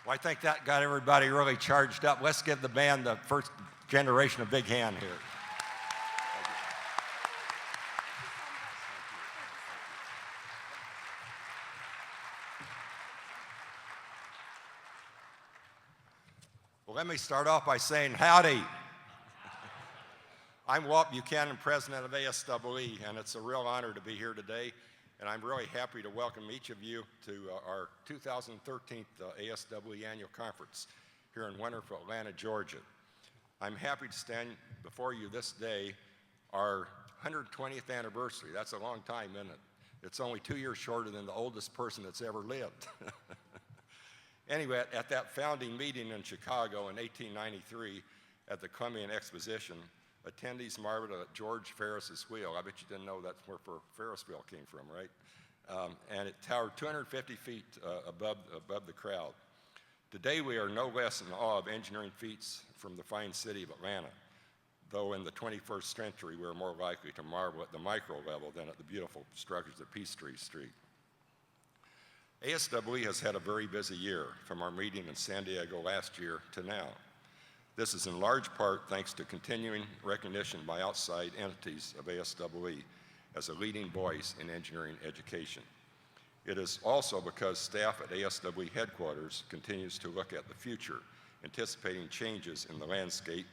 Well, I think that got everybody really charged up. Let's give the band the first generation a big hand here. Well, let me start off by saying howdy. I'm Walt Buchannan, president of ASEE, and it's a real honor to be here today. And I'm really happy to welcome each of you to our 2013 ASEE Annual Conference here in wonderful Atlanta, Georgia. I'm happy to stand before you this day, our 120th anniversary. That's a long time, isn't it? It's only 2 years shorter than the oldest person that's ever lived. Anyway, at that founding meeting in Chicago in 1893 at the Columbian Exposition, attendees marveled at George Ferris's wheel. I bet you didn't know that's where Ferris wheel came from, right? And it towered 250 feet above the crowd. Today, we are no less in awe of engineering feats from the fine city of Atlanta, though in the 21st century, we're more likely to marvel at the micro level than at the beautiful structures of Peachtree Street. ASEE has had a very busy year, from our meeting in San Diego last year to now. This is in large part thanks to continuing recognition by outside entities of ASEE as a leading voice in engineering education. It is also because staff at ASEE headquarters continues to look at the future, anticipating changes in the landscape,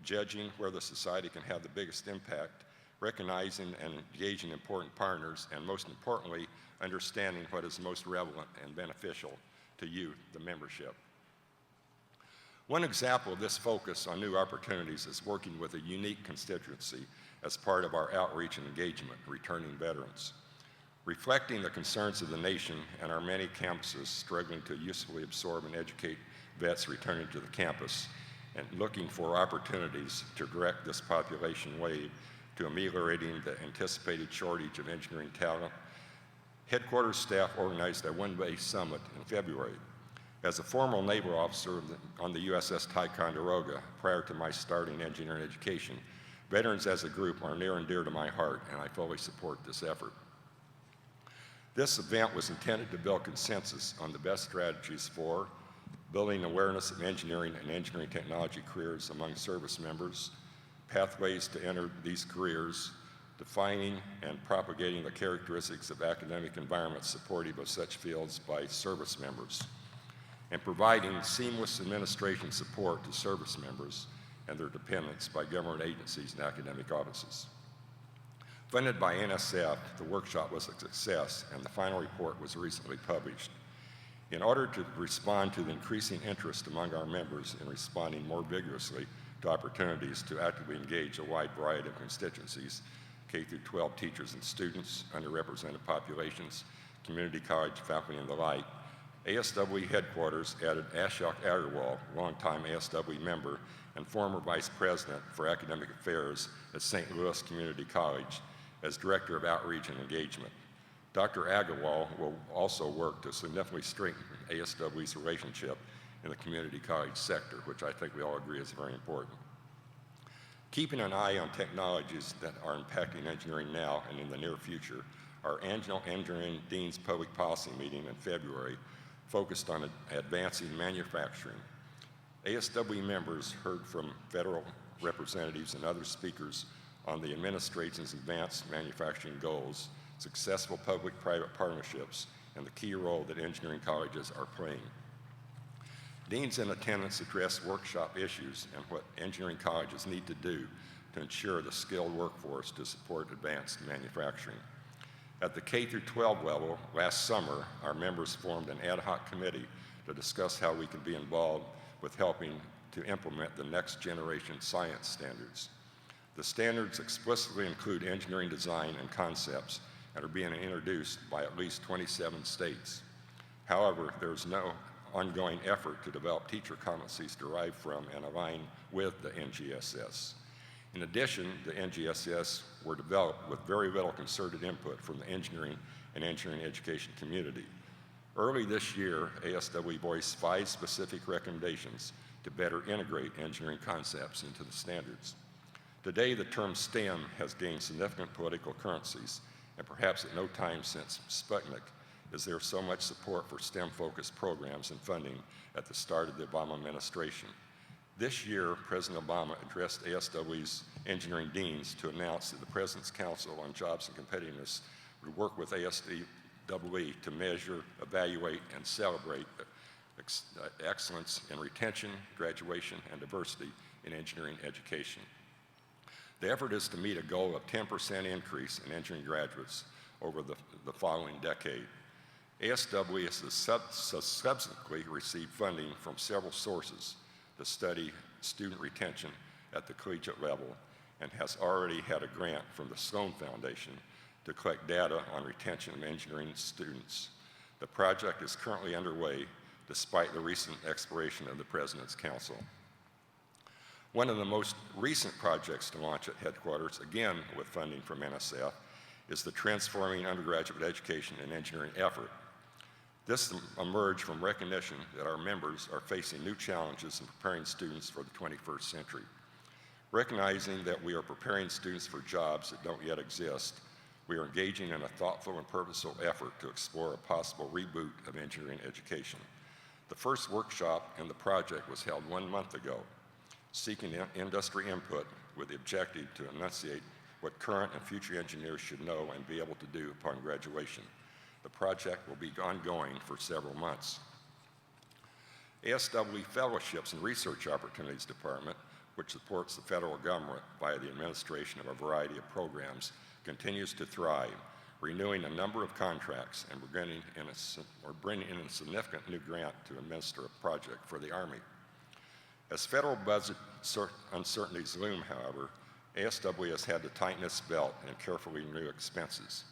judging where the society can have the biggest impact, recognizing and engaging important partners, and most importantly, understanding what is most relevant and beneficial to you, the membership. One example of this focus on new opportunities is working with a unique constituency as part of our outreach and engagement, returning veterans. Reflecting the concerns of the nation and our many campuses struggling to usefully absorb and educate vets returning to the campus, and looking for opportunities to direct this population wave to ameliorating the anticipated shortage of engineering talent, headquarters staff organized a one-day summit in February. As a former naval officer on the USS Ticonderoga prior to my starting engineering education, veterans as a group are near and dear to my heart, and I fully support this effort. This event was intended to build consensus on the best strategies for building awareness of engineering and engineering technology careers among service members, pathways to enter these careers, defining and propagating the characteristics of academic environments supportive of such fields by service members, and providing seamless administration support to service members and their dependents by government agencies and academic offices. Funded by NSF, the workshop was a success, and the final report was recently published. In order to respond to the increasing interest among our members in responding more vigorously to opportunities to actively engage a wide variety of constituencies, K-12 teachers and students, underrepresented populations, community college faculty, and the like, ASEE headquarters added Ashok Agarwal, longtime ASEE member and former vice president for academic affairs at St. Louis Community College, as director of outreach and engagement. Dr. Agarwal will also work to significantly strengthen ASEE's relationship in the community college sector, which I think we all agree is very important. Keeping an eye on technologies that are impacting engineering now and in the near future, our annual Engineering Dean's Public Policy meeting in February focused on advancing manufacturing. ASEE members heard from federal representatives and other speakers on the administration's advanced manufacturing goals, successful public-private partnerships, and the key role that engineering colleges are playing. Deans in attendance addressed workshop issues and what engineering colleges need to do to ensure the skilled workforce to support advanced manufacturing. At the K-12 level, last summer, our members formed an ad hoc committee to discuss how we can be involved with helping to implement the next generation science standards. The standards explicitly include engineering design and concepts and are being introduced by at least 27 states. However, there's no ongoing effort to develop teacher competencies derived from and align with the NGSS. In addition, the NGSS were developed with very little concerted input from the engineering and engineering education community. Early this year, ASEE voiced 5 specific recommendations to better integrate engineering concepts into the standards. Today, the term STEM has gained significant political currencies, and perhaps at no time since Sputnik, as there is so much support for STEM-focused programs and funding at the start of the Obama administration. This year, President Obama addressed ASWE's engineering deans to announce that the President's Council on Jobs and Competitiveness would work with ASWE to measure, evaluate, and celebrate excellence in retention, graduation, and diversity in engineering education. The effort is to meet a goal of 10% increase in engineering graduates over the following decade. ASWE has subsequently received funding from several sources to study student retention at the collegiate level and has already had a grant from the Sloan Foundation to collect data on retention of engineering students. The project is currently underway despite the recent expiration of the President's Council. One of the most recent projects to launch at headquarters, again with funding from NSF, is the Transforming Undergraduate Education in Engineering effort. This emerged from recognition that our members are facing new challenges in preparing students for the 21st century. Recognizing that we are preparing students for jobs that don't yet exist, we are engaging in a thoughtful and purposeful effort to explore a possible reboot of engineering education. The first workshop in the project was held 1 month ago, seeking industry input with the objective to enunciate what current and future engineers should know and be able to do upon graduation. The project will be ongoing for several months. ASWE Fellowships and Research Opportunities Department, which supports the federal government via the administration of a variety of programs, continues to thrive, renewing a number of contracts and bringing in a significant new grant to administer a project for the Army. As federal budget uncertainties loom, however, ASWE has had to tighten its belt and carefully renew expenses.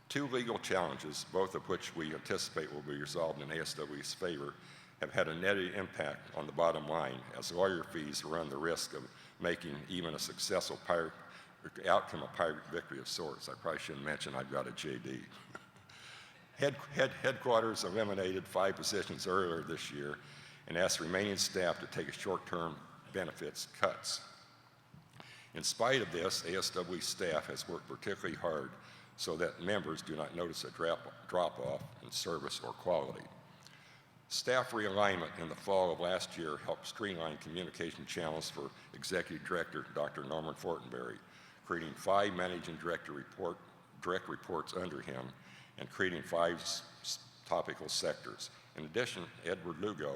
2 legal challenges, both of which we anticipate will be resolved in ASWE's favor, have had a negative impact on the bottom line, as lawyer fees run the risk of making even a successful outcome a pirate victory of sorts. I probably shouldn't mention I've got a JD. Headquarters eliminated 5 positions earlier this year and asked remaining staff to take a short-term benefits cuts. In spite of this, ASWE staff has worked particularly hard so that members do not notice a drop-off in service or quality. Staff realignment in the fall of last year helped streamline communication channels for Executive Director Dr. Norman Fortenberry, creating 5 managing director direct reports under him and creating 5 topical sectors. In addition, Edward Lugo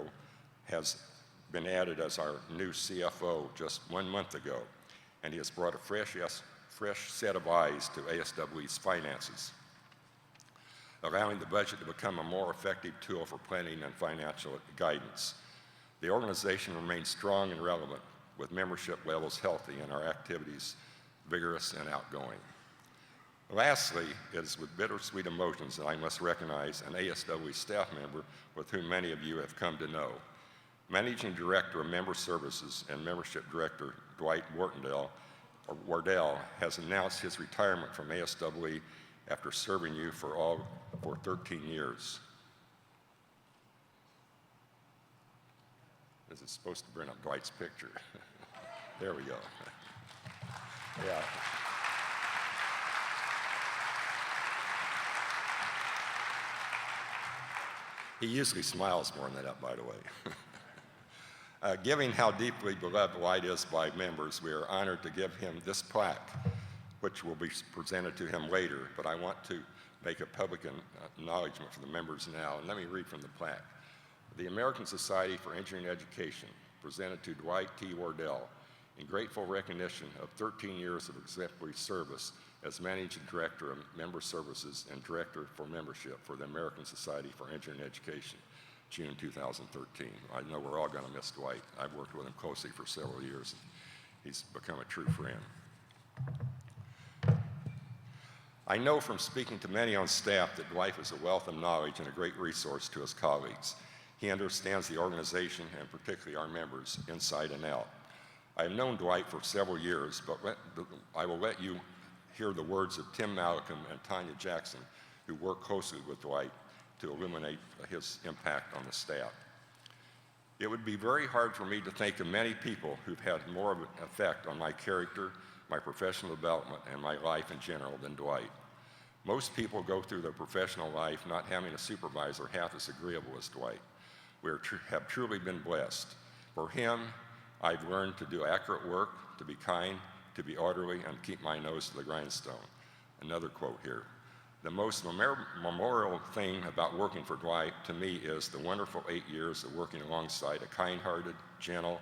has been added as our new CFO just 1 month ago, and he has brought a fresh set of eyes to ASWE's finances, allowing the budget to become a more effective tool for planning and financial guidance. The organization remains strong and relevant, with membership levels healthy and our activities vigorous and outgoing. Lastly, it is with bittersweet emotions that I must recognize an ASWE staff member with whom many of you have come to know. Managing Director of Member Services and Membership Director Dwight Wardell has announced his retirement from ASWE after serving you for 13 years. This is supposed to bring up Dwight's picture. There we go. Yeah. He usually smiles more than that, by the way. Given how deeply beloved Dwight is by members, we are honored to give him this plaque, which will be presented to him later, but I want to make a public acknowledgement for the members now, and let me read from the plaque. The American Society for Engineering Education, presented to Dwight T. Wardell, in grateful recognition of 13 years of exemplary service as Managing Director of Member Services and Director for Membership for the American Society for Engineering Education, June 2013. I know we're all going to miss Dwight. I've worked with him closely for several years. He's become a true friend. I know from speaking to many on staff that Dwight is a wealth of knowledge and a great resource to his colleagues. He understands the organization and particularly our members inside and out. I have known Dwight for several years, but I will let you hear the words of Tim Malcolm and Tanya Jackson, who work closely with Dwight to illuminate his impact on the staff. It would be very hard for me to think of many people who've had more of an effect on my character, my professional development, and my life in general than Dwight. Most people go through their professional life not having a supervisor half as agreeable as Dwight. We have truly been blessed. For him, I've learned to do accurate work, to be kind, to be orderly, and keep my nose to the grindstone. Another quote here. The most memorable thing about working for Dwight to me is the wonderful 8 years of working alongside a kind-hearted, gentle,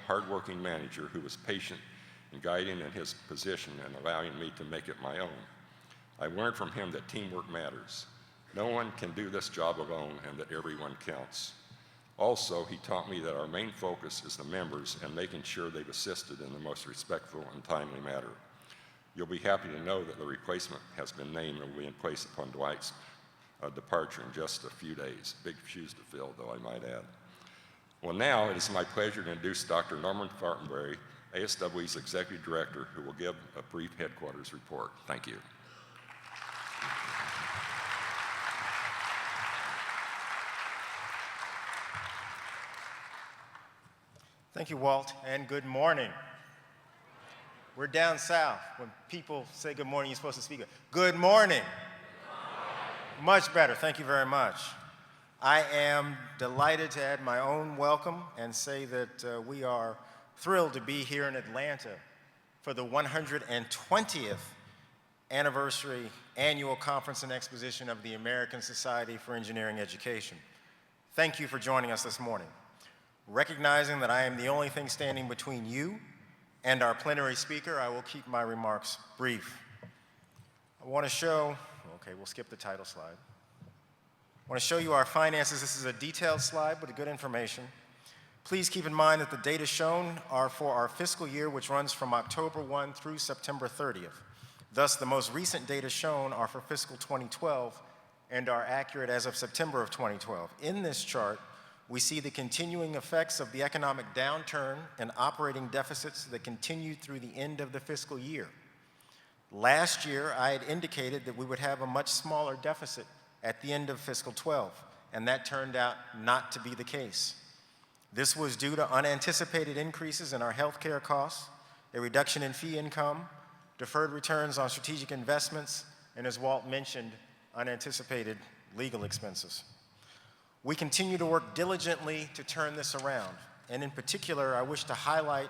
hard-working manager who was patient in guiding in his position and allowing me to make it my own. I learned from him that teamwork matters. No one can do this job alone and that everyone counts. Also, he taught me that our main focus is the members and making sure they've assisted in the most respectful and timely manner. You'll be happy to know that the replacement has been named and will be in place upon Dwight's departure in just a few days. Big shoes to fill, though, I might add. Well, now it is my pleasure to introduce Dr. Norman Fortenberry, ASWE's Executive Director, who will give a brief headquarters report. Thank you. Thank you, Walt, and good morning. We're down south. When people say good morning, you're supposed to speak. Good morning. Much better. Thank you very much. I am delighted to add my own welcome and say that we are thrilled to be here in Atlanta for the 120th anniversary annual conference and exposition of the American Society for Engineering Education. Thank you for joining us this morning. Recognizing that I am the only thing standing between you and our plenary speaker, I will keep my remarks brief. I want to show, okay, we'll skip the title slide. I want to show you our finances. This is a detailed slide, but good information. Please keep in mind that the data shown are for our fiscal year, which runs from October 1 through September 30th. Thus, the most recent data shown are for fiscal 2012 and are accurate as of September of 2012. In this chart, we see the continuing effects of the economic downturn and operating deficits that continued through the end of the fiscal year. Last year, I had indicated that we would have a much smaller deficit at the end of fiscal 12, and that turned out not to be the case. This was due to unanticipated increases in our healthcare costs, a reduction in fee income, deferred returns on strategic investments, and as Walt mentioned, unanticipated legal expenses. We continue to work diligently to turn this around, and in particular, I wish to highlight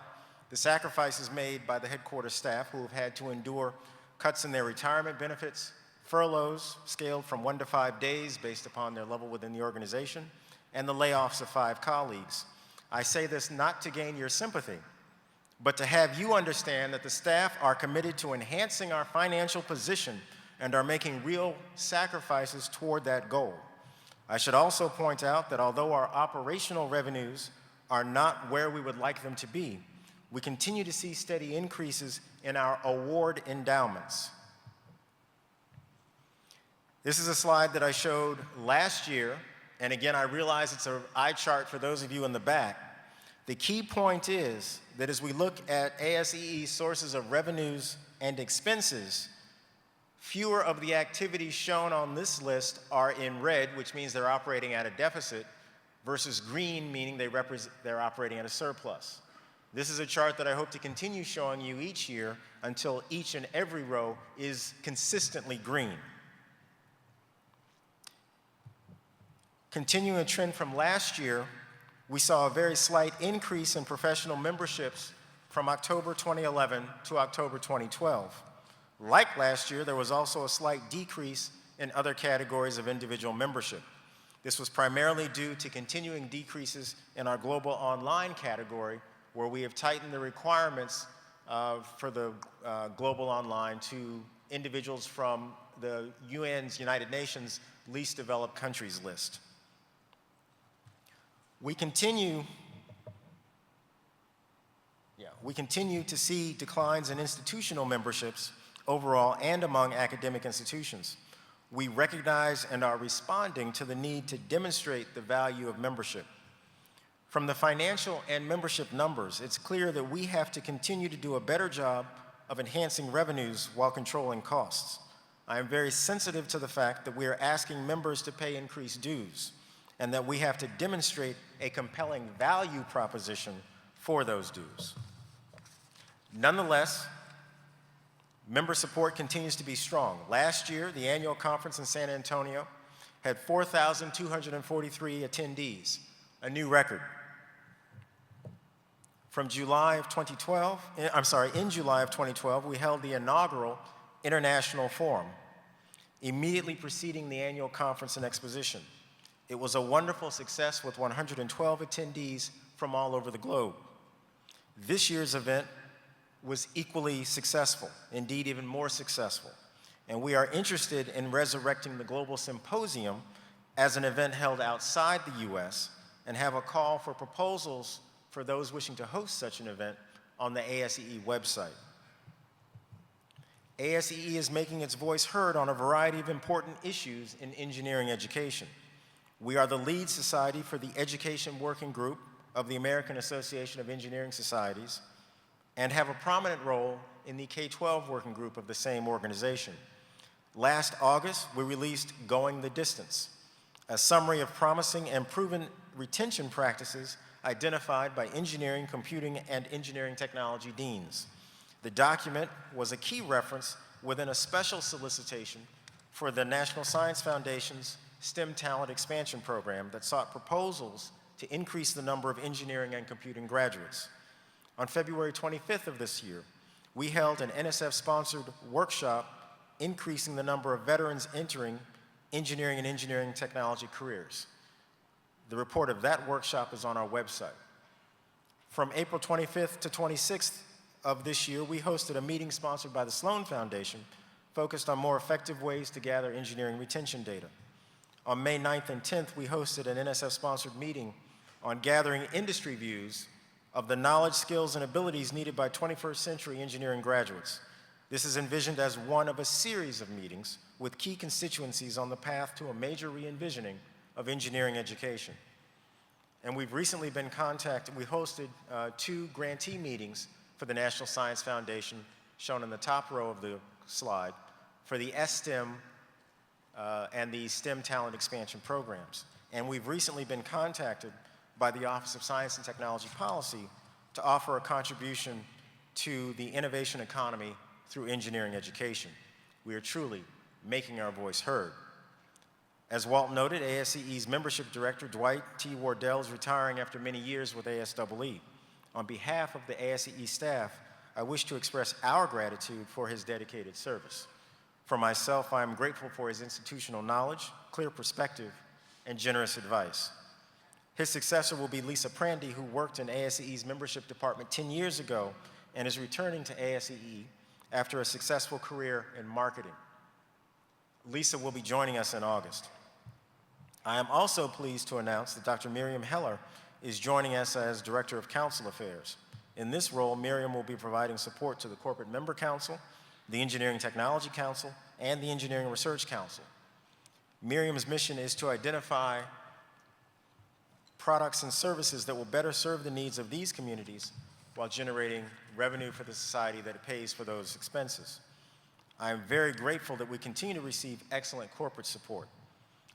the sacrifices made by the headquarters staff who have had to endure cuts in their retirement benefits, furloughs scaled from 1 to 5 days based upon their level within the organization, and the layoffs of 5 colleagues. I say this not to gain your sympathy, but to have you understand that the staff are committed to enhancing our financial position and are making real sacrifices toward that goal. I should also point out that although our operational revenues are not where we would like them to be, we continue to see steady increases in our award endowments. This is a slide that I showed last year, and again, I realize it's an eye chart for those of you in the back. The key point is that as we look at ASEE sources of revenues and expenses, fewer of the activities shown on this list are in red, which means they're operating at a deficit, versus green, meaning they're operating at a surplus. This is a chart that I hope to continue showing you each year until each and every row is consistently green. Continuing a trend from last year, we saw a very slight increase in professional memberships from October 2011 to October 2012. Like last year, there was also a slight decrease in other categories of individual membership. This was primarily due to continuing decreases in our global online category, where we have tightened the requirements for the global online to individuals from the UN's United Nations least developed countries list. We continue to see declines in institutional memberships overall and among academic institutions. We recognize and are responding to the need to demonstrate the value of membership. From the financial and membership numbers, it's clear that we have to continue to do a better job of enhancing revenues while controlling costs. I am very sensitive to the fact that we are asking members to pay increased dues and that we have to demonstrate a compelling value proposition for those dues. Nonetheless, Member support continues to be strong. Last year, the annual conference in San Antonio had 4,243 attendees, a new record. In July of 2012, we held the inaugural International Forum, immediately preceding the annual conference and exposition. It was a wonderful success with 112 attendees from all over the globe. This year's event was equally successful, indeed even more successful. And we are interested in resurrecting the Global Symposium as an event held outside the US and have a call for proposals for those wishing to host such an event on the ASEE website. ASEE is making its voice heard on a variety of important issues in engineering education. We are the lead society for the Education Working Group of the American Association of Engineering Societies and have a prominent role in the K-12 working group of the same organization. Last August, we released Going the Distance, a summary of promising and proven retention practices identified by engineering, computing, and engineering technology deans. The document was a key reference within a special solicitation for the National Science Foundation's STEM Talent Expansion Program that sought proposals to increase the number of engineering and computing graduates. On February 25th of this year, we held an NSF-sponsored workshop increasing the number of veterans entering engineering and engineering technology careers. The report of that workshop is on our website. From April 25th to 26th of this year, we hosted a meeting sponsored by the Sloan Foundation focused on more effective ways to gather engineering retention data. On May 9th and 10th, we hosted an NSF-sponsored meeting on gathering industry views of the knowledge, skills, and abilities needed by 21st century engineering graduates. This is envisioned as one of a series of meetings with key constituencies on the path to a major re-envisioning of engineering education. And we've recently been contacted, we hosted 2 grantee meetings for the National Science Foundation, shown in the top row of the slide, for the STEM and the STEM Talent Expansion programs. And we've recently been contacted by the Office of Science and Technology Policy to offer a contribution to the innovation economy through engineering education. We are truly making our voice heard. As Walt noted, ASEE's membership director, Dwight T. Wardell, is retiring after many years with ASEE. On behalf of the ASEE staff, I wish to express our gratitude for his dedicated service. For myself, I am grateful for his institutional knowledge, clear perspective, and generous advice. His successor will be Lisa Prandy, who worked in ASEE's membership department 10 years ago and is returning to ASEE after a successful career in marketing. Lisa will be joining us in August. I am also pleased to announce that Dr. Miriam Heller is joining us as Director of Council Affairs. In this role, Miriam will be providing support to the Corporate Member Council, the Engineering Technology Council, and the Engineering Research Council. Miriam's mission is to identify products and services that will better serve the needs of these communities while generating revenue for the society that pays for those expenses. I am very grateful that we continue to receive excellent corporate support.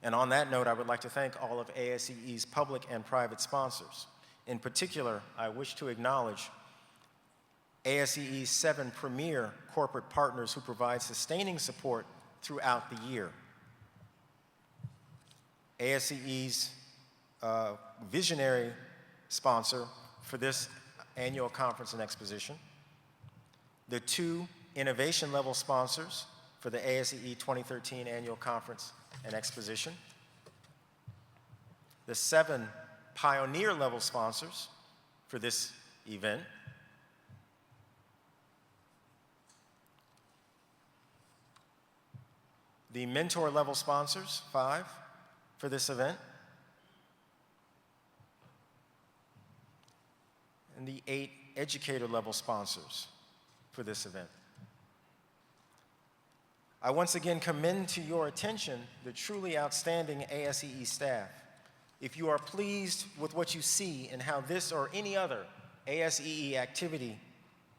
And on that note, I would like to thank all of ASEE's public and private sponsors. In particular, I wish to acknowledge ASEE's 7 premier corporate partners who provide sustaining support throughout the year. ASEE's visionary sponsor for this annual conference and exposition, the 2 innovation level sponsors for the ASEE 2013 annual conference and exposition, the 7 pioneer level sponsors for this event, the mentor level sponsors, 5, for this event, and the 8 educator level sponsors for this event. I once again commend to your attention the truly outstanding ASEE staff. If you are pleased with what you see and how this or any other ASEE activity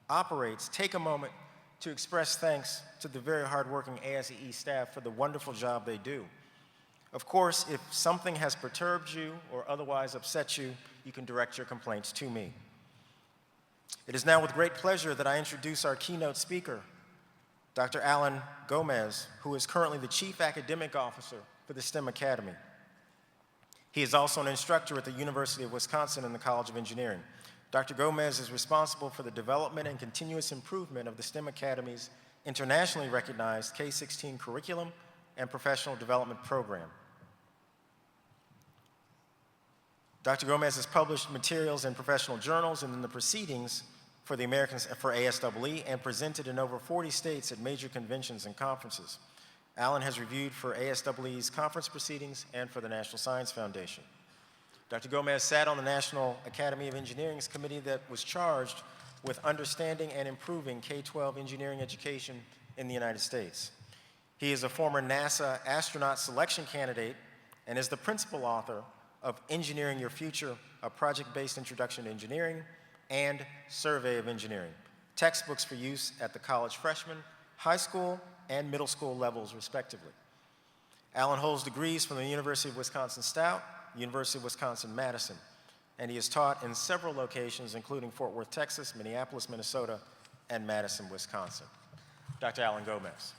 operates, take a moment to express thanks to the very hardworking ASEE staff for the wonderful job they do. Of course, if something has perturbed you or otherwise upset you, you can direct your complaints to me. It is now with great pleasure that I introduce our keynote speaker, Dr. Alan Gomez, who is currently the Chief Academic Officer for the STEM Academy. He is also an instructor at the University of Wisconsin in the College of Engineering. Dr. Gomez is responsible for the development and continuous improvement of the STEM Academy's internationally recognized K-16 curriculum and professional development program. Dr. Gomez has published materials in professional journals and in the proceedings for ASEE and presented in over 40 states at major conventions and conferences. Alan has reviewed for ASEE's conference proceedings and for the National Science Foundation. Dr. Gomez sat on the National Academy of Engineering's committee that was charged with understanding and improving K-12 engineering education in the United States. He is a former NASA astronaut selection candidate and is the principal author of Engineering Your Future, a project-based introduction to engineering, and Survey of Engineering, textbooks for use at the college freshman, high school, and middle school levels, respectively. Alan holds degrees from the University of Wisconsin-Stout, University of Wisconsin-Madison, and he has taught in several locations, including Fort Worth, Texas, Minneapolis, Minnesota, and Madison, Wisconsin. Dr. Alan Gomez.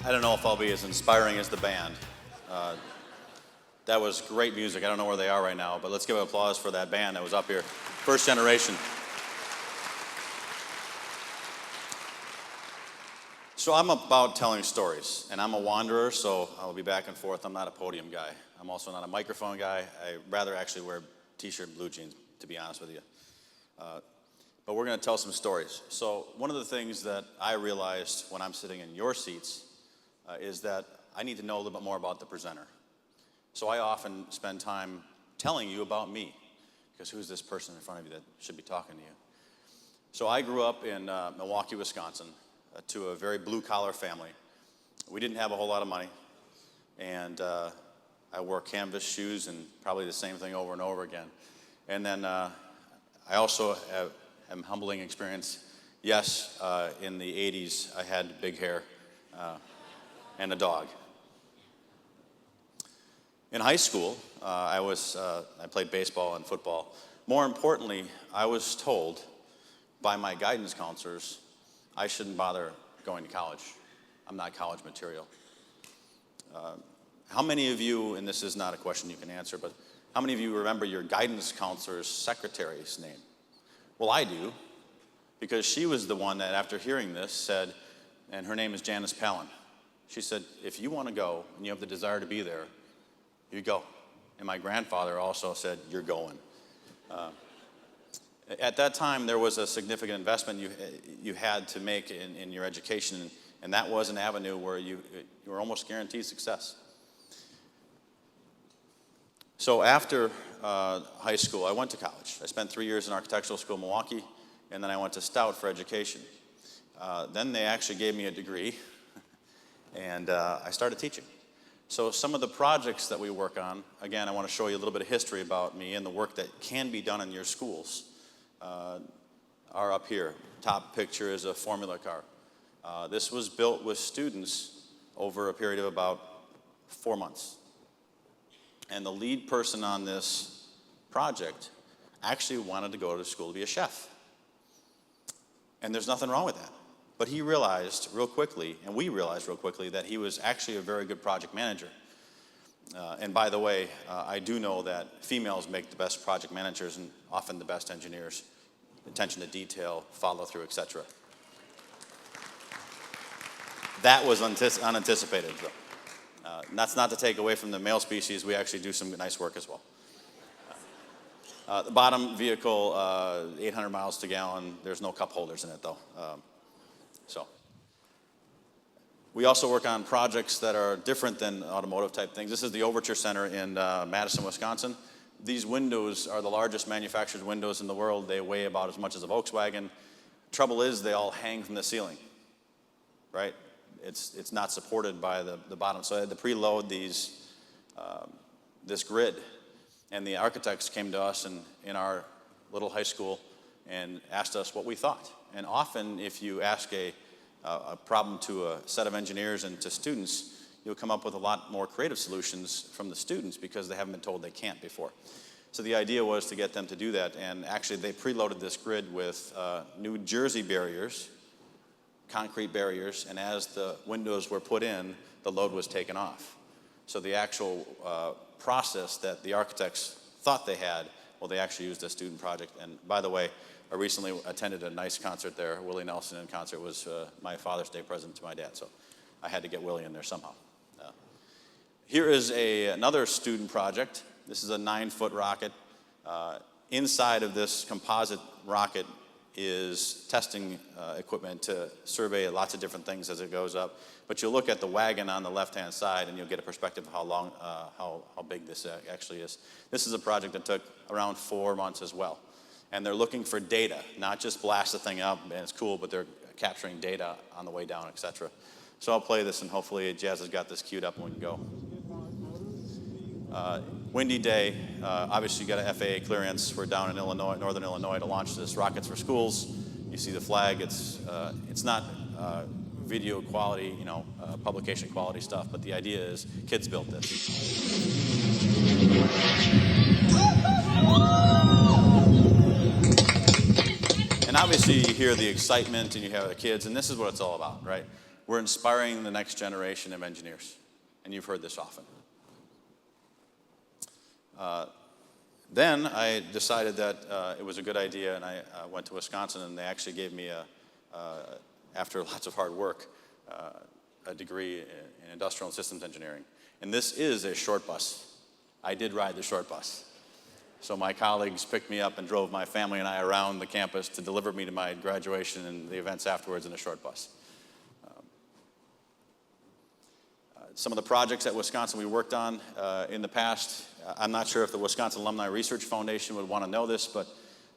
I don't know if I'll be as inspiring as the band. That was great music. I don't know where they are right now, but let's give applause for that band that was up here. First generation. So I'm about telling stories, and I'm a wanderer, so I'll be back and forth. I'm not a podium guy. I'm also not a microphone guy. I rather actually wear t-shirt and blue jeans, to be honest with you. But we're going to tell some stories. So one of the things that I realized when I'm sitting in your seats is that I need to know a little bit more about the presenter. So I often spend time telling you about me, because who's this person in front of you that should be talking to you? So I grew up in Milwaukee, Wisconsin, to a very blue-collar family. We didn't have a whole lot of money, and I wore canvas shoes and probably the same thing over and over again. And then I also am humbling experience. Yes, in the 80s, I had big hair and a dog. In high school, I played baseball and football. More importantly, I was told by my guidance counselors I shouldn't bother going to college. I'm not college material. How many of you, and this is not a question you can answer, but how many of you remember your guidance counselor's secretary's name? Well, I do, because she was the one that, after hearing this, said, and her name is Janice Palin. She said, if you want to go and you have the desire to be there, you go. And my grandfather also said, you're going. At that time, there was a significant investment you had to make in your education, and that was an avenue where you were almost guaranteed success. So after high school, I went to college. I spent 3 years in architectural school in Milwaukee, and then I went to Stout for education. Then they actually gave me a degree, and I started teaching. So some of the projects that we work on, again, I want to show you a little bit of history about me and the work that can be done in your schools, are up here. Top picture is a formula car. This was built with students over a period of about 4 months. And the lead person on this project actually wanted to go to school to be a chef. And there's nothing wrong with that. But he realized real quickly, and we realized real quickly, that he was actually a very good project manager. And by the way, I do know that females make the best project managers and often the best engineers. Attention to detail, follow through, etc. That was unanticipated, though. That's not to take away from the male species. We actually do some nice work as well. The bottom vehicle, 800 miles to gallon. There's no cup holders in it, though. We also work on projects that are different than automotive type things. This is the Overture Center in Madison, Wisconsin. These windows are the largest manufactured windows in the world. They weigh about as much as a Volkswagen. Trouble is, they all hang from the ceiling, right? it's not supported by the bottom. So I had to preload this grid. And the architects came to us in our little high school and asked us what we thought. And often, if you ask a problem to a set of engineers and to students, you'll come up with a lot more creative solutions from the students because they haven't been told they can't before. So the idea was to get them to do that, and actually they preloaded this grid with New Jersey barriers, concrete barriers, and as the windows were put in, the load was taken off. So the actual process that the architects thought they had, well, they actually used a student project. And by the way, I recently attended a nice concert there. Willie Nelson in concert was my Father's Day present to my dad, so I had to get Willie in there somehow. Here is another student project. This is a 9-foot rocket. Inside of this composite rocket is testing equipment to survey lots of different things as it goes up. But you'll look at the wagon on the left-hand side, and you'll get a perspective of how big this actually is. This is a project that took around 4 months as well. And they're looking for data, not just blast the thing up, and it's cool, but they're capturing data on the way down, et cetera. So I'll play this, and hopefully Jazz has got this queued up and we can go. Windy day. Obviously, you got an FAA clearance. We're down in Illinois, northern Illinois, to launch this Rockets for Schools. You see the flag. It's not video quality, publication quality stuff, but the idea is kids built this. And obviously, you hear the excitement, and you have the kids, and this is what it's all about, right? We're inspiring the next generation of engineers, and you've heard this often. Then I decided that it was a good idea, and I went to Wisconsin, and they actually gave me, after lots of hard work, a degree in industrial and systems engineering. And this is a short bus. I did ride the short bus. So my colleagues picked me up and drove my family and I around the campus to deliver me to my graduation and the events afterwards in a short bus. Some of the projects at Wisconsin we worked on in the past, I'm not sure if the Wisconsin Alumni Research Foundation would want to know this, but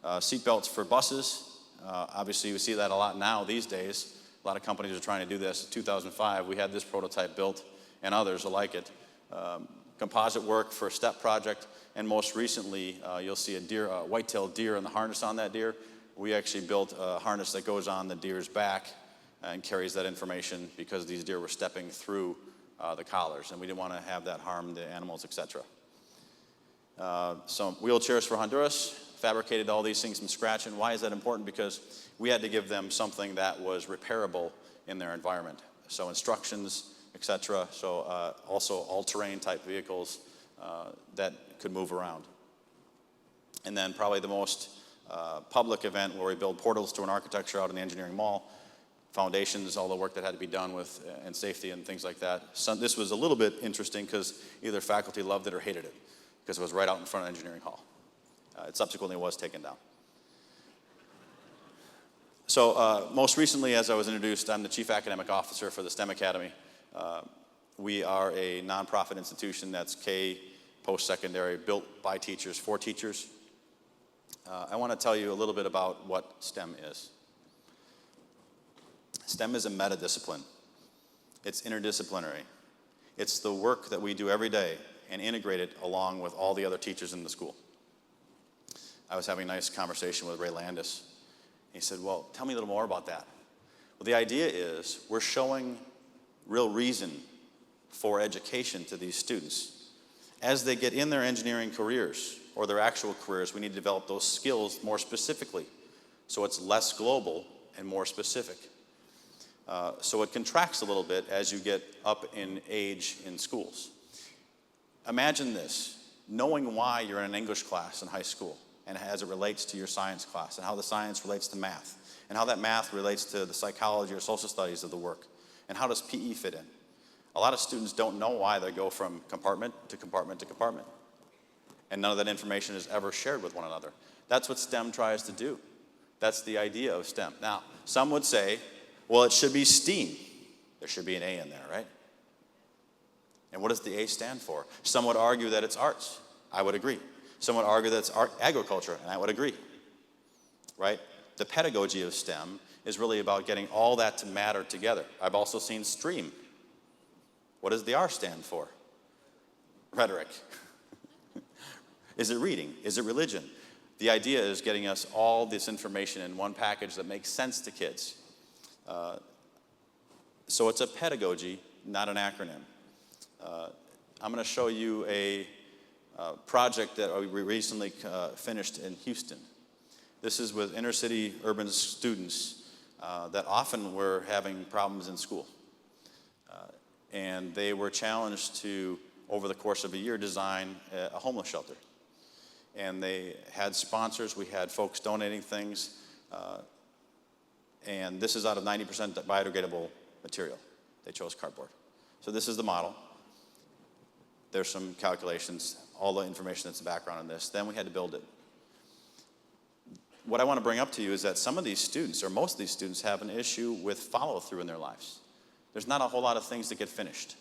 seatbelts for buses, obviously you see that a lot now these days. A lot of companies are trying to do this. In 2005, we had this prototype built and others like it. Composite work for a STEP project, and most recently, you'll see a white-tailed deer and the harness on that deer. We actually built a harness that goes on the deer's back and carries that information because these deer were stepping through the collars, and we didn't want to have that harm the animals, etc. Some wheelchairs for Honduras, fabricated all these things from scratch, and why is that important? Because we had to give them something that was repairable in their environment. So instructions, etc. So also all-terrain type vehicles that could move around. And then probably the most public event where we build portals to an architecture out in the engineering mall, foundations, all the work that had to be done with and safety and things like that. So this was a little bit interesting because either faculty loved it or hated it because it was right out in front of engineering hall. It subsequently was taken down. So most recently, as I was introduced, I'm the Chief Academic Officer for the STEM Academy. We are a nonprofit institution that's K, post-secondary, built by teachers, for teachers. I want to tell you a little bit about what STEM is. STEM is a meta-discipline. It's interdisciplinary. It's the work that we do every day and integrate it along with all the other teachers in the school. I was having a nice conversation with Ray Landis. He said, well, tell me a little more about that. Well, the idea is we're showing real reason for education to these students. As they get in their engineering careers or their actual careers, we need to develop those skills more specifically so it's less global and more specific. So it contracts a little bit as you get up in age in schools. Imagine this, knowing why you're in an English class in high school and as it relates to your science class and how the science relates to math and how that math relates to the psychology or social studies of the work and how does PE fit in. A lot of students don't know why they go from compartment to compartment to compartment. And none of that information is ever shared with one another. That's what STEM tries to do. That's the idea of STEM. Now, some would say, well, it should be STEAM. There should be an A in there, right? And what does the A stand for? Some would argue that it's arts. I would agree. Some would argue that it's agriculture, and I would agree, right? The pedagogy of STEM is really about getting all that to matter together. I've also seen STREAM. What does the R stand for? Rhetoric. Is it reading? Is it religion? The idea is getting us all this information in one package that makes sense to kids. So it's a pedagogy, not an acronym. I'm going to show you a project that we recently finished in Houston. This is with inner city urban students that often were having problems in school. And they were challenged to, over the course of a year, design a homeless shelter. And they had sponsors, we had folks donating things, and this is out of 90% biodegradable material. They chose cardboard. So this is the model. There's some calculations, all the information that's the background on this. Then we had to build it. What I want to bring up to you is that some of these students, or most of these students, have an issue with follow-through in their lives. There's not a whole lot of things that get finished.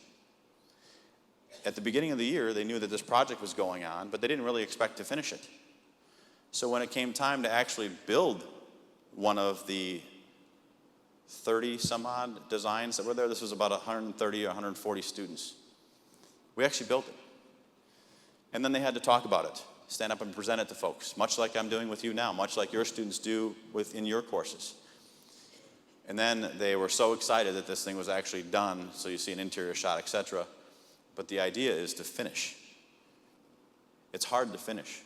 At the beginning of the year, they knew that this project was going on, but they didn't really expect to finish it. So when it came time to actually build one of the 30 some odd designs that were there, this was about 130 or 140 students. We actually built it. And then they had to talk about it, stand up and present it to folks, much like I'm doing with you now, much like your students do within your courses. And then they were so excited that this thing was actually done, so you see an interior shot, etc. But the idea is to finish. It's hard to finish.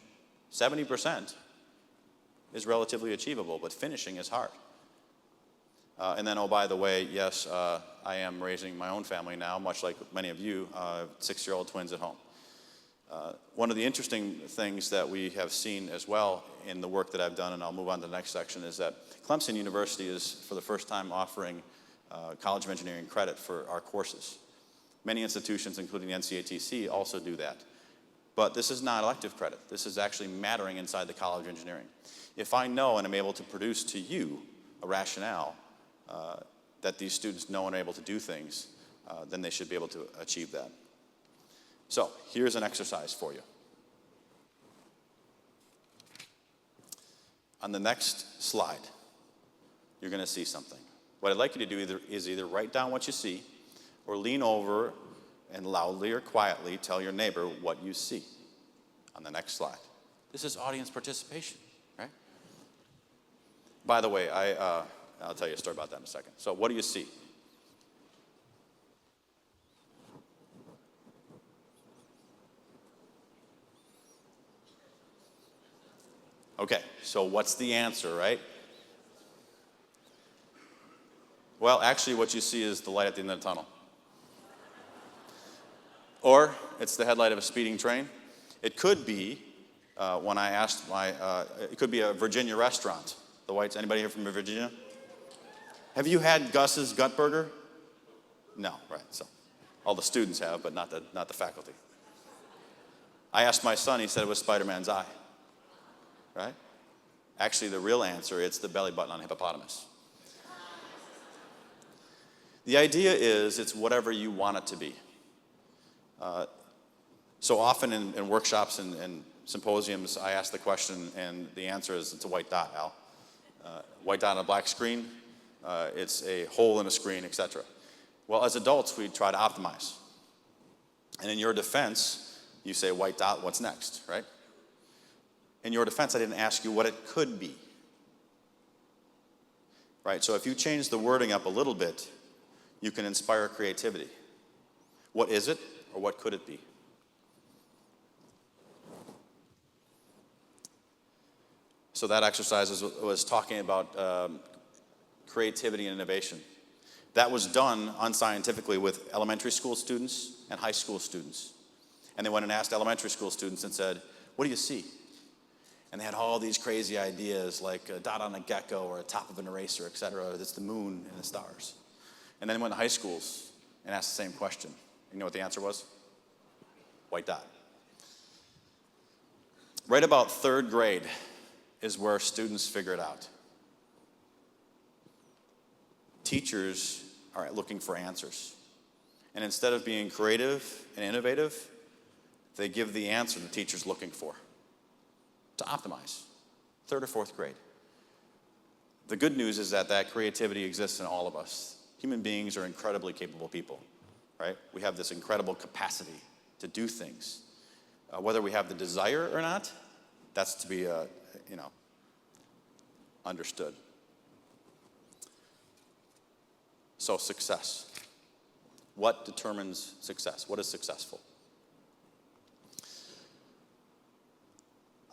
70% is relatively achievable, but finishing is hard. And then, oh, by the way, yes, I am raising my own family now, much like many of you, 6-year-old twins at home. One of the interesting things that we have seen as well in the work that I've done, and I'll move on to the next section, is that Clemson University is, for the first time, offering College of Engineering credit for our courses. Many institutions, including the NCATC, also do that. But this is not elective credit. This is actually mattering inside the College of Engineering. If I know and am able to produce to you a rationale that these students know and are able to do things, then they should be able to achieve that. So here's an exercise for you. On the next slide, you're going to see something. What I'd like you to do is either write down what you see or lean over and loudly or quietly tell your neighbor what you see on the next slide. This is audience participation, right? By the way, I'll tell you a story about that in a second. So what do you see? Okay, so what's the answer, right? Well, actually what you see is the light at the end of the tunnel. Or it's the headlight of a speeding train. It could be, when I asked it could be a Virginia restaurant. The Whites, anybody here from Virginia? Have you had Gus's Gut Burger? No, right, so all the students have, but not the faculty. I asked my son, he said it was Spider-Man's eye, right? Actually, the real answer, it's the belly button on a hippopotamus. The idea is it's whatever you want it to be. So often in workshops and symposiums, I ask the question, and the answer is it's a white dot, Al. White dot on a black screen, it's a hole in a screen, etc. Well, as adults, we try to optimize. And in your defense, you say, white dot, what's next, right? In your defense, I didn't ask you what it could be. Right, so if you change the wording up a little bit, you can inspire creativity. What is it, or what could it be? So that exercise was talking about creativity and innovation. That was done unscientifically with elementary school students and high school students. And they went and asked elementary school students and said, what do you see? And they had all these crazy ideas like a dot on a gecko or a top of an eraser, et cetera. That's the moon and the stars. And then they went to high schools and asked the same question. You know what the answer was? White dot. Right about 3rd grade is where students figure it out. Teachers are looking for answers. And instead of being creative and innovative, they give the answer the teacher's looking for to optimize. 3rd or 4th grade. The good news is that that creativity exists in all of us. Human beings are incredibly capable people, right? We have this incredible capacity to do things. Whether we have the desire or not, that's to be, understood. So success. What determines success? What is successful?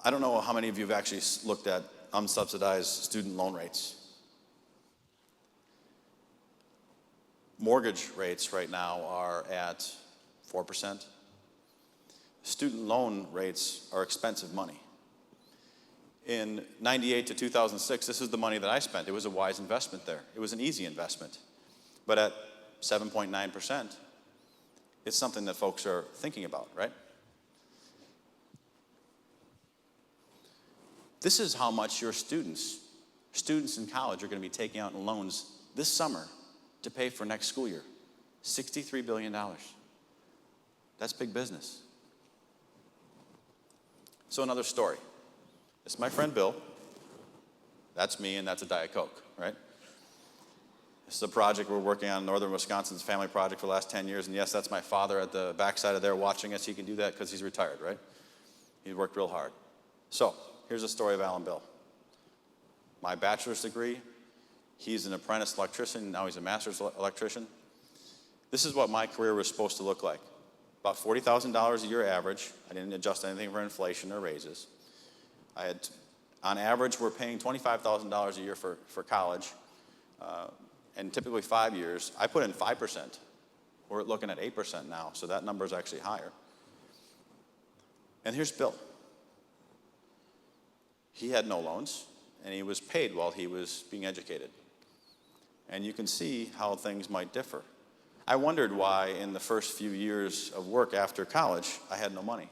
I don't know how many of you have actually looked at unsubsidized student loan rates. Mortgage rates right now are at 4%. Student loan rates are expensive money. In 98 to 2006, this is the money that I spent. It was a wise investment there. It was an easy investment. But at 7.9%, it's something that folks are thinking about, right? This is how much your students in college are going to be taking out in loans this summer to pay for next school year. $63 billion. That's big business. So another story. This is my friend Bill. That's me, and that's a Diet Coke, right? This is a project we're working on in northern Wisconsin's family project for the last 10 years. And yes, that's my father at the backside of there watching us. He can do that because he's retired, right? He's worked real hard. So here's the story of Alan Bill. My bachelor's degree, he's an apprentice electrician. Now he's a master's electrician. This is what my career was supposed to look like. About $40,000 a year average. I didn't adjust anything for inflation or raises. On average, we're paying $25,000 a year for college, and typically 5 years. I put in 5%. We're looking at 8% now, so that number is actually higher. And here's Bill. He had no loans, and he was paid while he was being educated. And you can see how things might differ. I wondered why in the first few years of work after college, I had no money.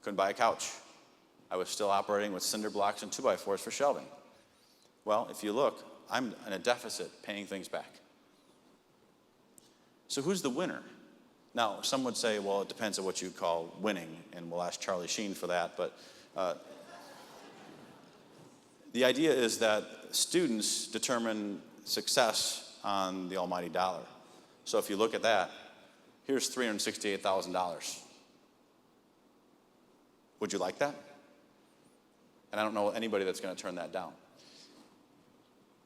Couldn't buy a couch. I was still operating with cinder blocks and 2x4s for shelving. Well, if you look, I'm in a deficit paying things back. So who's the winner? Now, some would say, well, it depends on what you call winning, and we'll ask Charlie Sheen for that, but the idea is that students determine success on the almighty dollar. So if you look at that, here's $368,000. Would you like that? And I don't know anybody that's going to turn that down.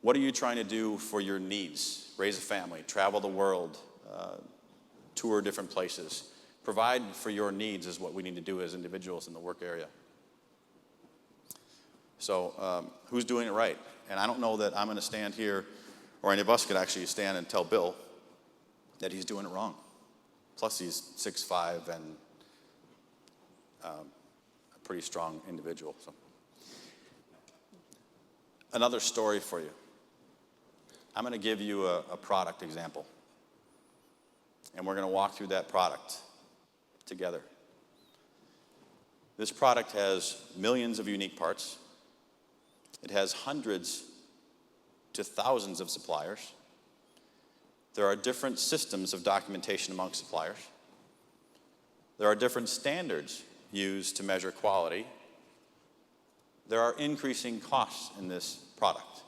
What are you trying to do for your needs? Raise a family, travel the world, tour different places. Provide for your needs is what we need to do as individuals in the work area. So who's doing it right? And I don't know that I'm going to stand here, or any of us could actually stand and tell Bill that he's doing it wrong. Plus he's 6'5" and a pretty strong individual. So. Another story for you. I'm going to give you a product example. And we're going to walk through that product together. This product has millions of unique parts. It has hundreds to thousands of suppliers. There are different systems of documentation among suppliers. There are different standards used to measure quality. There are increasing costs in this product.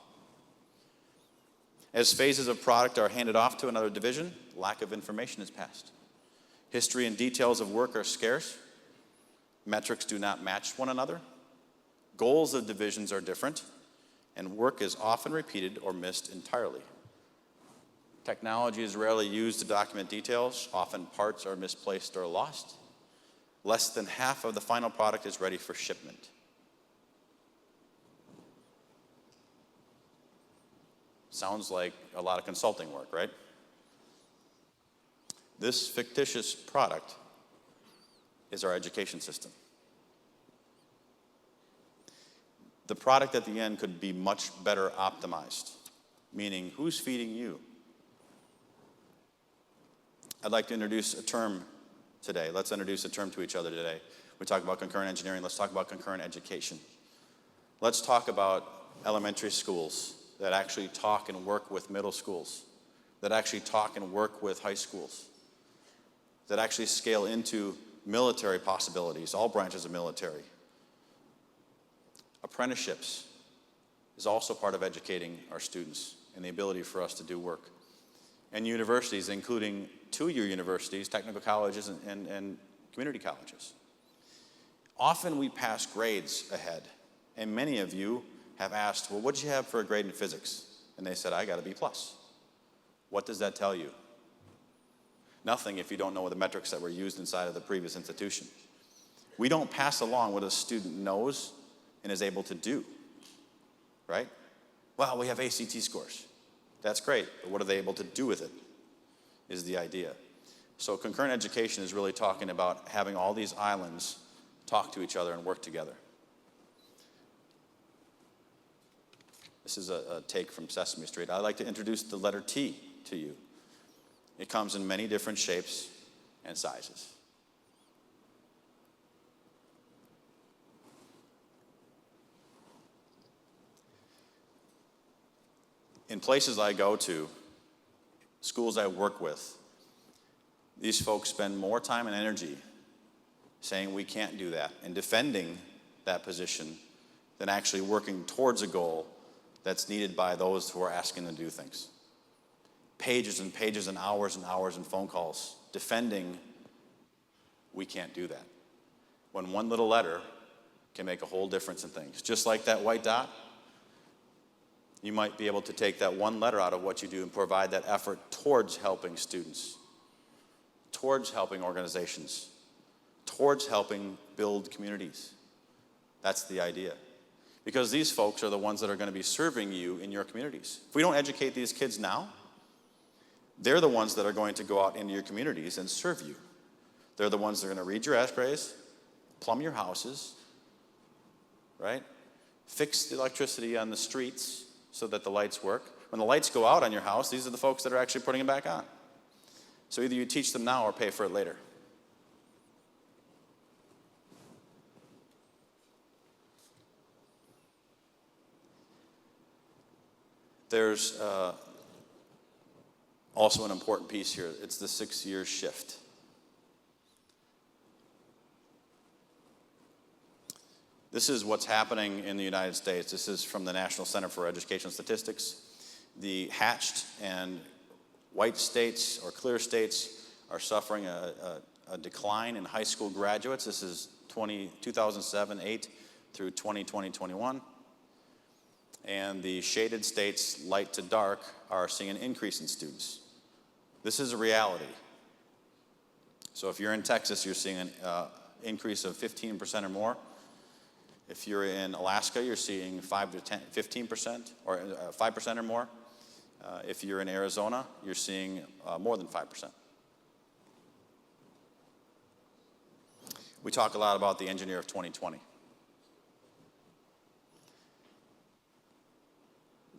As phases of product are handed off to another division, lack of information is passed. History and details of work are scarce. Metrics do not match one another. Goals of divisions are different, and work is often repeated or missed entirely. Technology is rarely used to document details. Often parts are misplaced or lost. Less than half of the final product is ready for shipment. Sounds like a lot of consulting work, right? This fictitious product is our education system. The product at the end could be much better optimized, meaning who's feeding you? I'd like to introduce a term today. Let's introduce a term to each other today. We talk about concurrent engineering. Let's talk about concurrent education. Let's talk about elementary schools that actually talk and work with middle schools, that actually talk and work with high schools, that actually scale into military possibilities, all branches of military. Apprenticeships is also part of educating our students and the ability for us to do work. And universities, including two-year universities, technical colleges, and community colleges. Often we pass grades ahead, and many of you have asked, well, what did you have for a grade in physics? And they said, I got a B+. What does that tell you? Nothing if you don't know the metrics that were used inside of the previous institution. We don't pass along what a student knows and is able to do, right? Well, we have ACT scores. That's great, but what are they able to do with it is the idea. So concurrent education is really talking about having all these islands talk to each other and work together. This is a take from Sesame Street. I'd like to introduce the letter T to you. It comes in many different shapes and sizes. In places I go to, schools I work with, these folks spend more time and energy saying we can't do that and defending that position than actually working towards a goal that's needed by those who are asking them to do things. Pages and pages and hours and phone calls defending we can't do that. When one little letter can make a whole difference in things. Just like that white dot, you might be able to take that one letter out of what you do and provide that effort towards helping students, towards helping organizations, towards helping build communities. That's the idea. Because these folks are the ones that are going to be serving you in your communities. If we don't educate these kids now, they're the ones that are going to go out into your communities and serve you. They're the ones that are going to read your ashtrays, plumb your houses, right? Fix the electricity on the streets so that the lights work. When the lights go out on your house, these are the folks that are actually putting them back on. So either you teach them now or pay for it later. There's also an important piece here. It's the 6-year shift. This is what's happening in the United States. This is from the National Center for Education Statistics. The hatched and white states or clear states are suffering a decline in high school graduates. This is 2007-8 through 2020-21. And the shaded states, light to dark, are seeing an increase in students. This is a reality. So if you're in Texas, you're seeing an increase of 15% or more. If you're in Alaska, you're seeing 15% or 5% or more. If you're in Arizona, you're seeing more than 5%. We talk a lot about the engineer of 2020.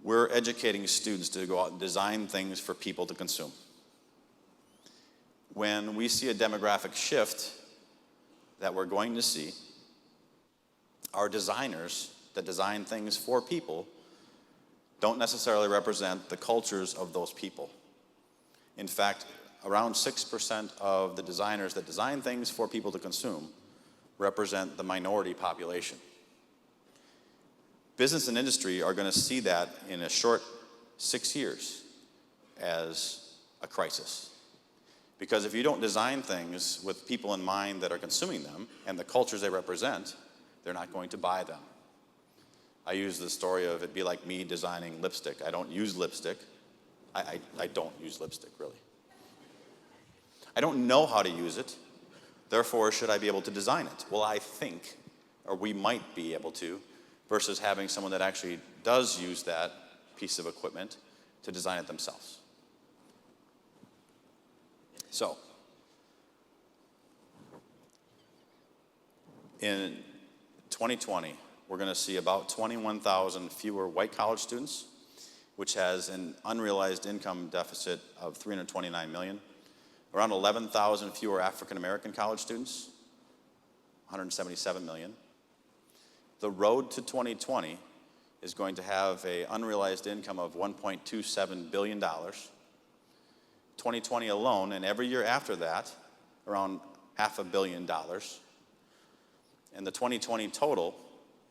We're educating students to go out and design things for people to consume. When we see a demographic shift that we're going to see, our designers that design things for people don't necessarily represent the cultures of those people. In fact, around 6% of the designers that design things for people to consume represent the minority population. Business and industry are going to see that in a short 6 years as a crisis. Because if you don't design things with people in mind that are consuming them and the cultures they represent, they're not going to buy them. I use the story of it be like me designing lipstick. I don't use lipstick. I don't use lipstick, really. I don't know how to use it. Therefore, should I be able to design it? Well, I think, or we might be able to, versus having someone that actually does use that piece of equipment to design it themselves. So, in 2020, we're going to see about 21,000 fewer white college students, which has an unrealized income deficit of $329 million. Around 11,000 fewer African American college students, $177 million. The road to 2020 is going to have an unrealized income of $1.27 billion. 2020 alone, and every year after that, around $500 million. And the 2020 total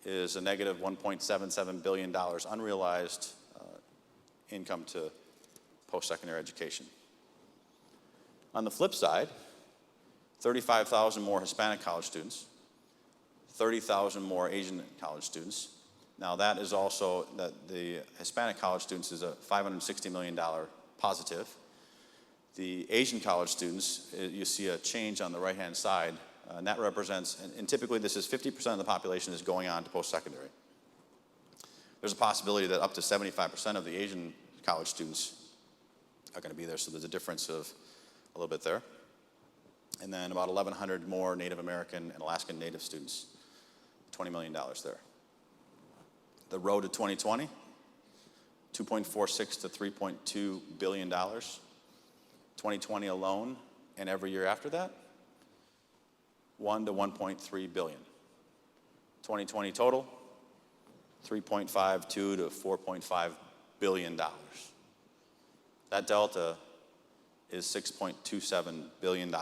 is a negative $1.77 billion unrealized income to post-secondary education. On the flip side, 35,000 more Hispanic college students, 30,000 more Asian college students. Now that is also, the Hispanic college students is a $560 million positive. The Asian college students, you see a change on the right-hand side, and that represents, and typically this is 50% of the population is going on to post-secondary. There's a possibility that up to 75% of the Asian college students are going to be there, so there's a difference of a little bit there. And then about 1,100 more Native American and Alaskan Native students, $20 million there. The road to 2020, 2.46 to $3.2 billion. 2020 alone, and every year after that, 1 to 1.3 billion. 2020 total, 3.52 to $4.5 billion. That delta is $6.27 billion.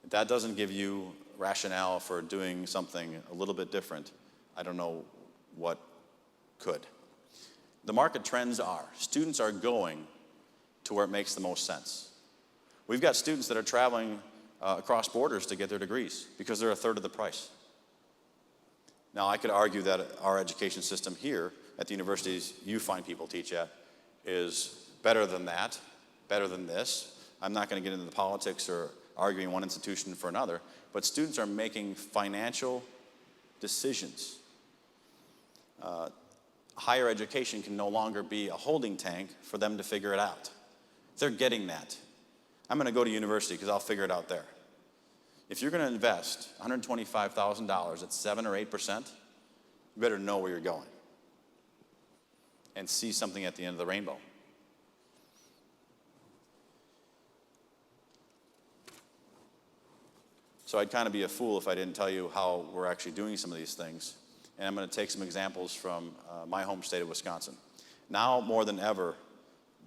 If that doesn't give you rationale for doing something a little bit different, I don't know what could. The market trends are, students are going to where it makes the most sense. We've got students that are traveling across borders to get their degrees because they're a third of the price. Now, I could argue that our education system here at the universities you find people teach at is better than that, better than this. I'm not going to get into the politics or arguing one institution for another, but students are making financial decisions. Higher education can no longer be a holding tank for them to figure it out. They're getting that. I'm going to go to university because I'll figure it out there. If you're going to invest $125,000 at 7 or 8%, you better know where you're going and see something at the end of the rainbow. So I'd kind of be a fool if I didn't tell you how we're actually doing some of these things. And I'm going to take some examples from my home state of Wisconsin. Now more than ever,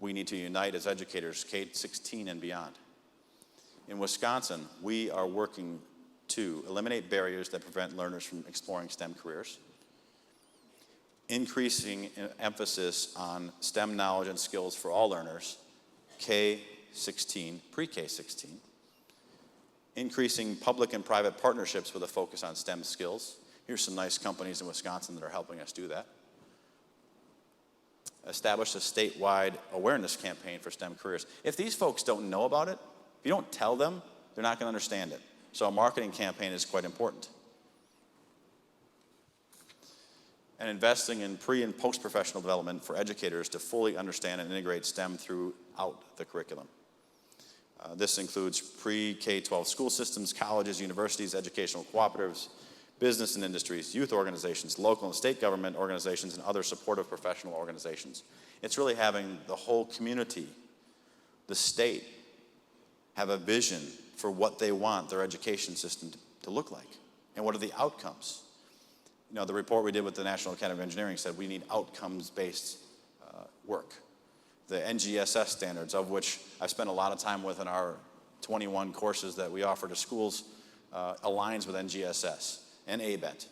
we need to unite as educators, K-16 and beyond. In Wisconsin, we are working to eliminate barriers that prevent learners from exploring STEM careers, increasing emphasis on STEM knowledge and skills for all learners, K-16, pre-K-16, increasing public and private partnerships with a focus on STEM skills. Here's some nice companies in Wisconsin that are helping us do that. Establish a statewide awareness campaign for STEM careers. If these folks don't know about it, if you don't tell them, they're not going to understand it. So a marketing campaign is quite important. And investing in pre- and post-professional development for educators to fully understand and integrate STEM throughout the curriculum. This includes pre-K-12 school systems, colleges, universities, educational cooperatives, business and industries, youth organizations, local and state government organizations, and other supportive professional organizations. It's really having the whole community, the state, have a vision for what they want their education system to look like, and what are the outcomes. You know, the report we did with the National Academy of Engineering said we need outcomes-based work. The NGSS standards, of which I've spent a lot of time with in our 21 courses that we offer to schools, aligns with NGSS and ABET,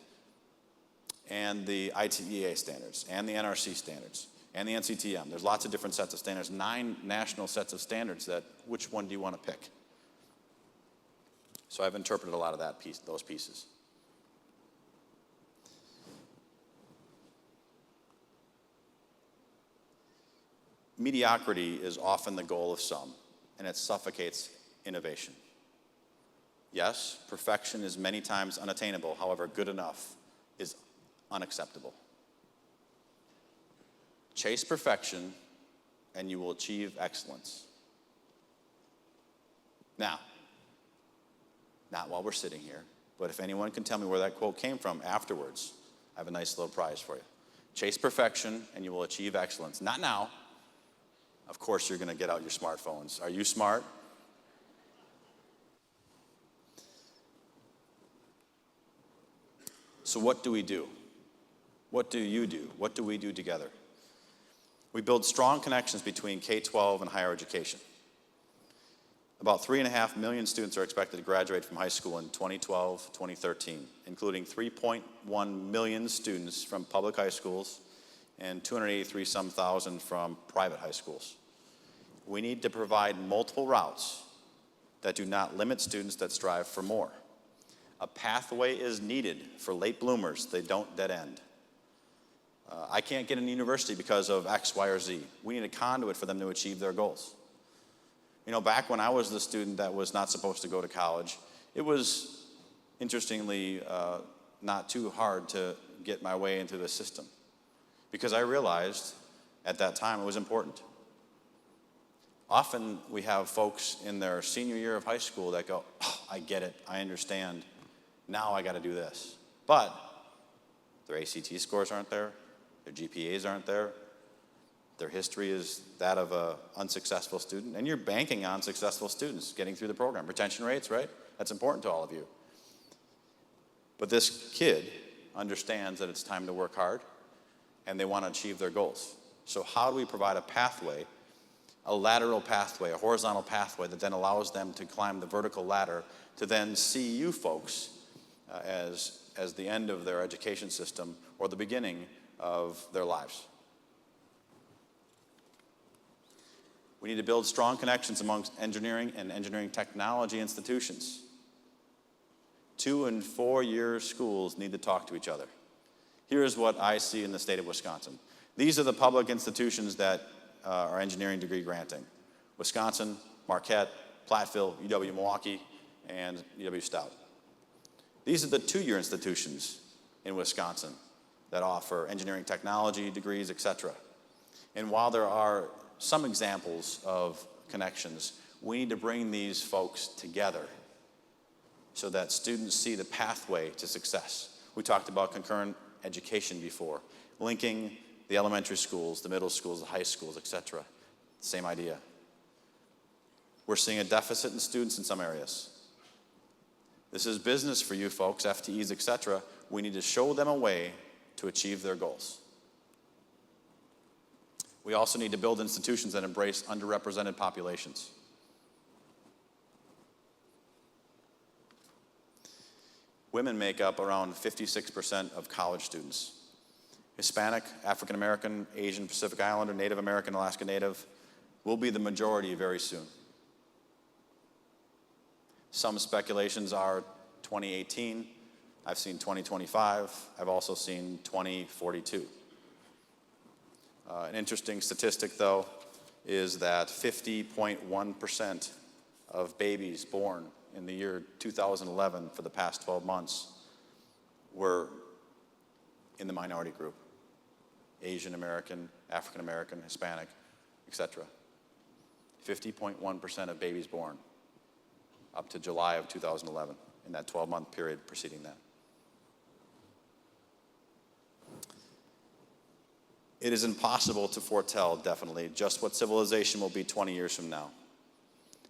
and the ITEA standards, and the NRC standards, and the NCTM. There's lots of different sets of standards, 9 national sets of standards that, which one do you want to pick? So I've interpreted a lot of those pieces. Mediocrity is often the goal of some, and it suffocates innovation. Yes, perfection is many times unattainable. However, good enough is unacceptable. Chase perfection, and you will achieve excellence. Now, not while we're sitting here, but if anyone can tell me where that quote came from afterwards, I have a nice little prize for you. Chase perfection, and you will achieve excellence. Not now. Of course, you're going to get out your smartphones. Are you smart? So what do we do? What do you do? What do we do together? We build strong connections between K-12 and higher education. About 3.5 million students are expected to graduate from high school in 2012, 2013, including 3.1 million students from public high schools and 283-some thousand from private high schools. We need to provide multiple routes that do not limit students that strive for more. A pathway is needed for late bloomers. They don't dead end. I can't get into university because of X, Y, or Z. We need a conduit for them to achieve their goals. You know, back when I was the student that was not supposed to go to college, it was, interestingly, not too hard to get my way into the system because I realized at that time it was important. Often we have folks in their senior year of high school that go, oh, I get it, I understand, now I got to do this. But their ACT scores aren't there, their GPAs aren't there, their history is that of an unsuccessful student, and you're banking on successful students getting through the program. Retention rates, right? That's important to all of you. But this kid understands that it's time to work hard, and they want to achieve their goals. So how do we provide a pathway, a lateral pathway, a horizontal pathway that then allows them to climb the vertical ladder to then see you folks as the end of their education system or the beginning of their lives? We need to build strong connections amongst engineering and engineering technology institutions. 2- and 4-year schools need to talk to each other. Here's what I see in the state of Wisconsin. These are the public institutions that are engineering degree granting. Wisconsin, Marquette, Platteville, UW-Milwaukee, and UW-Stout. These are the 2-year institutions in Wisconsin that offer engineering technology degrees, etc. And while there are some examples of connections, we need to bring these folks together so that students see the pathway to success. We talked about concurrent education before, linking the elementary schools, the middle schools, the high schools, etc. Same idea. We're seeing a deficit in students in some areas. This is business for you folks, FTEs, etc. We need to show them a way to achieve their goals. We also need to build institutions that embrace underrepresented populations. Women make up around 56% of college students. Hispanic, African American, Asian, Pacific Islander, Native American, Alaska Native will be the majority very soon. Some speculations are 2018. I've seen 2025. I've also seen 2042. An interesting statistic, though, is that 50.1% of babies born in the year 2011 for the past 12 months were in the minority group. Asian American, African American, Hispanic, etc. 50.1% of babies born up to July of 2011 in that 12-month period preceding that. It is impossible to foretell, definitely, just what civilization will be 20 years from now.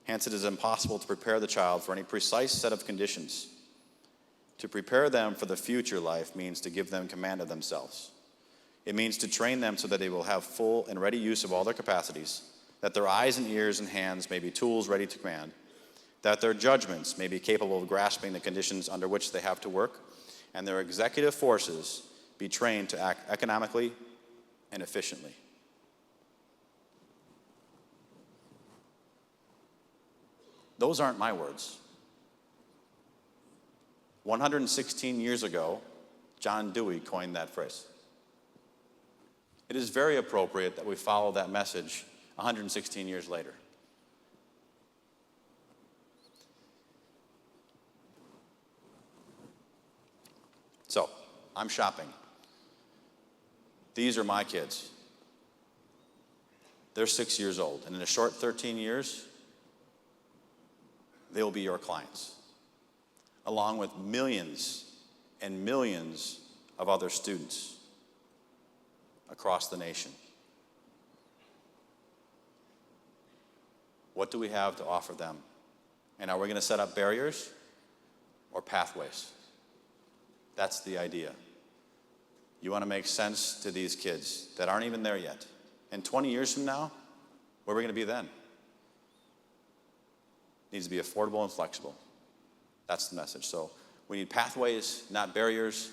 Hence, it is impossible to prepare the child for any precise set of conditions. To prepare them for the future life means to give them command of themselves. It means to train them so that they will have full and ready use of all their capacities, that their eyes and ears and hands may be tools ready to command, that their judgments may be capable of grasping the conditions under which they have to work, and their executive forces be trained to act economically and efficiently. Those aren't my words. 116 years ago, John Dewey coined that phrase. It is very appropriate that we follow that message 116 years later. So, I'm shopping. These are my kids. They're 6 years old, and in a short 13 years, they will be your clients, along with millions and millions of other students across the nation. What do we have to offer them? And are we going to set up barriers or pathways? That's the idea. You want to make sense to these kids that aren't even there yet. And 20 years from now, where are we going to be then? needs to be affordable and flexible. That's the message. So we need pathways, not barriers,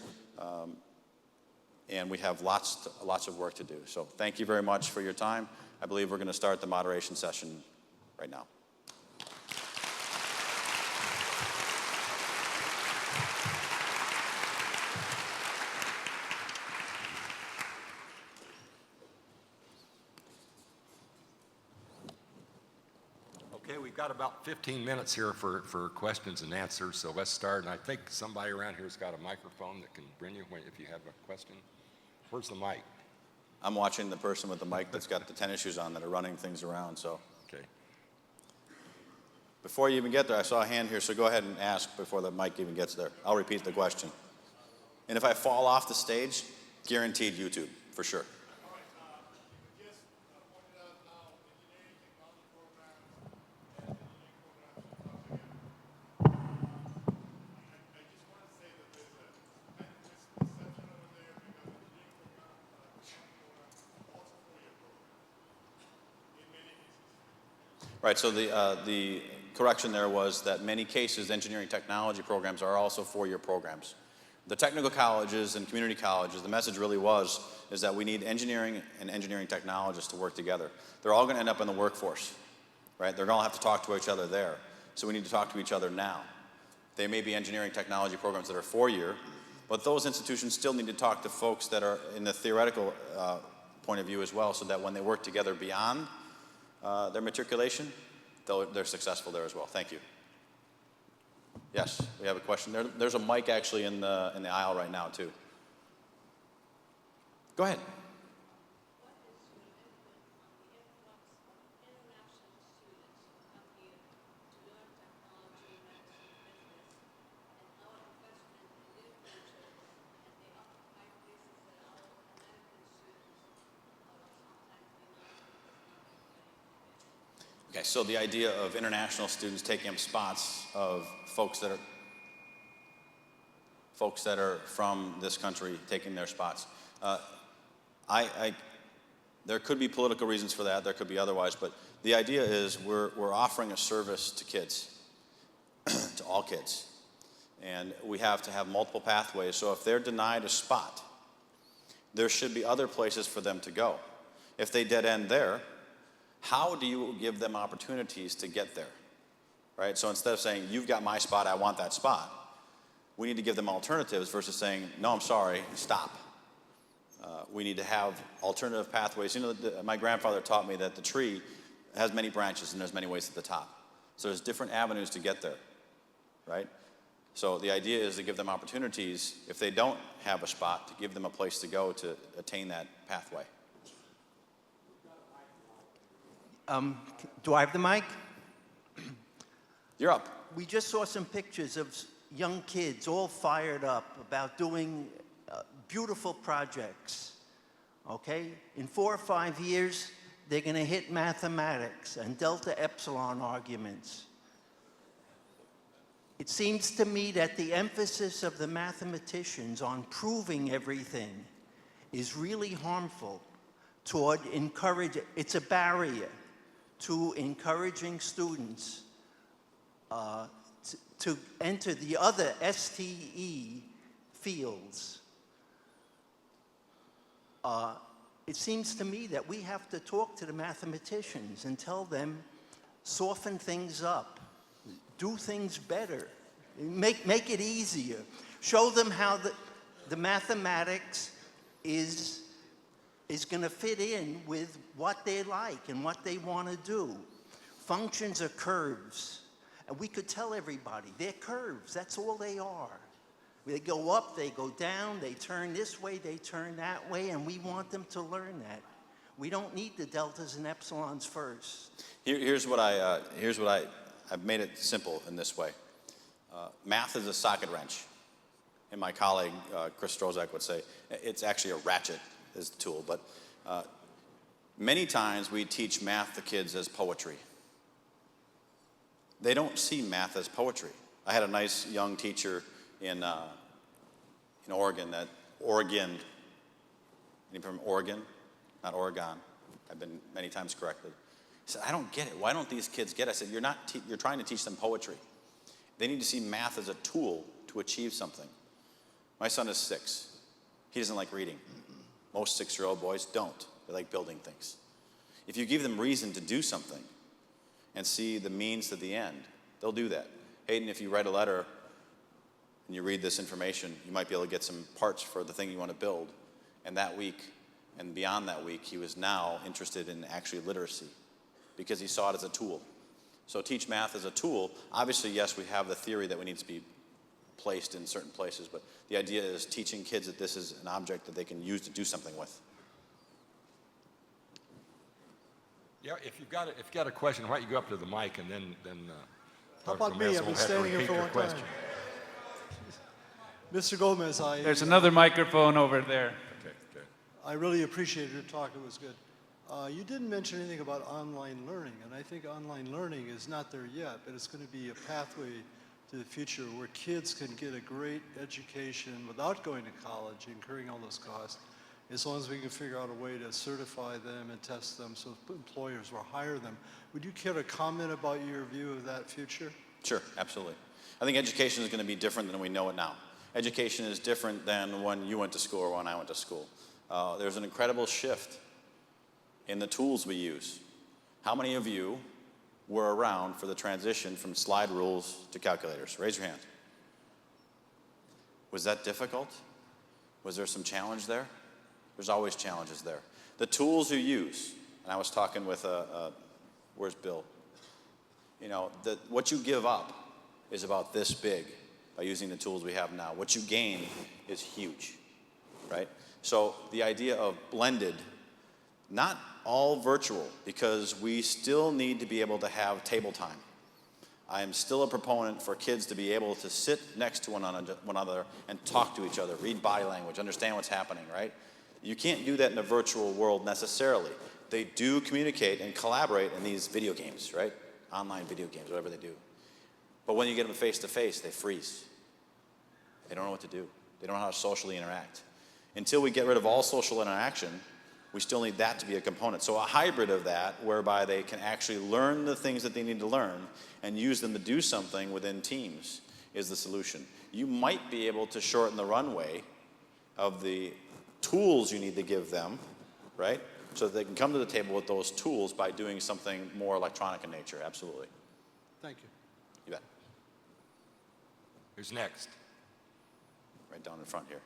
and we have lots of work to do. So thank you very much for your time. I believe we're going to start the moderation session right now. Okay, we've got about 15 minutes here for questions and answers, so let's start. And I think somebody around here's got a microphone that can bring you if you have a question. Where's the mic? I'm watching the person with the mic that's got the tennis shoes on that are running things around, so. Okay. Before you even get there, I saw a hand here, so go ahead and ask before the mic even gets there. I'll repeat the question. And if I fall off the stage, guaranteed YouTube, for sure. Right, so the correction there was that many cases engineering technology programs are also four-year programs. The technical colleges and community colleges, the message really is that we need engineering and engineering technologists to work together. They're all going to end up in the workforce, right? They're going to have to talk to each other there. So we need to talk to each other now. They may be engineering technology programs that are four-year, but those institutions still need to talk to folks that are in the theoretical point of view as well, so that when they work together beyond their matriculation, they're successful there as well. Thank you. Yes, we have a question. There's a mic actually in the aisle right now too. Go ahead. Okay, so the idea of international students taking up spots of folks that are from this country taking their spots. There could be political reasons for that. There could be otherwise, but the idea is we're offering a service to kids, to all kids, and we have to have multiple pathways. So if they're denied a spot, there should be other places for them to go. If they dead end there, how do you give them opportunities to get there, right? So instead of saying, you've got my spot, I want that spot, we need to give them alternatives versus saying, no, I'm sorry, stop. We need to have alternative pathways. You know, my grandfather taught me that the tree has many branches and there's many ways at the top. So there's different avenues to get there, right? So the idea is to give them opportunities, if they don't have a spot, to give them a place to go to attain that pathway. Do I have the mic? You're up. We just saw some pictures of young kids all fired up about doing beautiful projects, okay? In 4 or 5 years, they're going to hit mathematics and delta epsilon arguments. It seems to me that the emphasis of the mathematicians on proving everything is really harmful toward it's a barrier to encouraging students to enter the other STE fields. It seems to me that we have to talk to the mathematicians and tell them, soften things up, do things better, make it easier. Show them how the mathematics is going to fit in with what they like and what they want to do. Functions are curves. And we could tell everybody, they're curves, that's all they are. They go up, they go down, they turn this way, they turn that way, and we want them to learn that. We don't need the deltas and epsilons first. Here's what I've made it simple in this way. Math is a socket wrench. And my colleague, Chris Strozak, would say, it's actually a ratchet is the tool. But many times we teach math to kids as poetry. They don't see math as poetry. I had a nice young teacher in Oregon Oregon, any from Oregon, not Oregon, I've been many times corrected, He said, I don't get it. Why don't these kids get it? I said, you're trying to teach them poetry. They need to see math as a tool to achieve something. My son is 6. He doesn't like reading. Most 6-year-old boys don't. They like building things. If you give them reason to do something and see the means to the end, they'll do that. Hayden, if you write a letter and you read this information, you might be able to get some parts for the thing you want to build. And that week, and beyond that week, he was now interested in actually literacy because he saw it as a tool. So teach math as a tool. Obviously, yes, we have the theory that we need to be placed in certain places, but the idea is teaching kids that this is an object that they can use to do something with. Yeah, if you've got a question, why don't you go up to the mic and then How Dr. about me? Gomez I've won't been have to standing here repeat for a your long question. time. Mr. Gomez, There's another microphone over there. Okay. I really appreciated your talk. It was good. You didn't mention anything about online learning, and I think online learning is not there yet, but it's going to be a pathway to the future where kids can get a great education without going to college, incurring all those costs, as long as we can figure out a way to certify them and test them so employers will hire them. Would you care to comment about your view of that future? Sure, absolutely. I think education is going to be different than we know it now. Education is different than when you went to school or when I went to school. There's an incredible shift in the tools we use. How many of you were around for the transition from slide rules to calculators? Raise your hand. Was that difficult? Was there some challenge there? There's always challenges there. The tools you use, and I was talking with where's Bill? You know, what you give up is about this big by using the tools we have now. What you gain is huge, right? So the idea of blended, not all virtual, because we still need to be able to have table time. I am still a proponent for kids to be able to sit next to one another and talk to each other, read body language, understand what's happening, right? You can't do that in a virtual world necessarily. They do communicate and collaborate in these video games, right? Online video games, whatever they do. But when you get them face to face, they freeze. They don't know what to do. They don't know how to socially interact. Until we get rid of all social interaction, we still need that to be a component. So a hybrid of that, whereby they can actually learn the things that they need to learn and use them to do something within teams, is the solution. You might be able to shorten the runway of the tools you need to give them, right? So that they can come to the table with those tools by doing something more electronic in nature, absolutely. Thank you. You bet. Who's next? Right down in front here.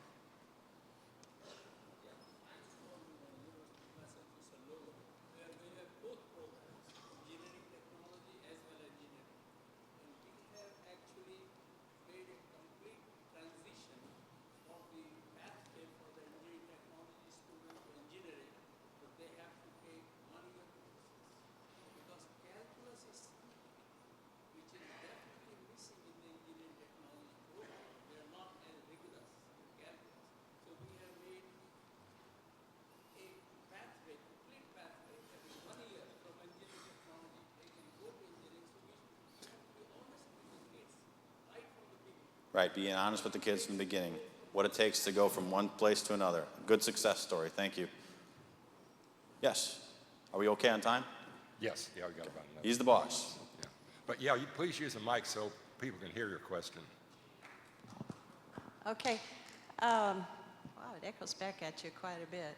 Right, being honest with the kids from the beginning. What it takes to go from one place to another. Good success story, thank you. Yes, are we okay on time? Yes, yeah, we got about another. He's the boss. Yeah. But yeah, you please use a mic so people can hear your question. Okay. Wow, it echoes back at you quite a bit.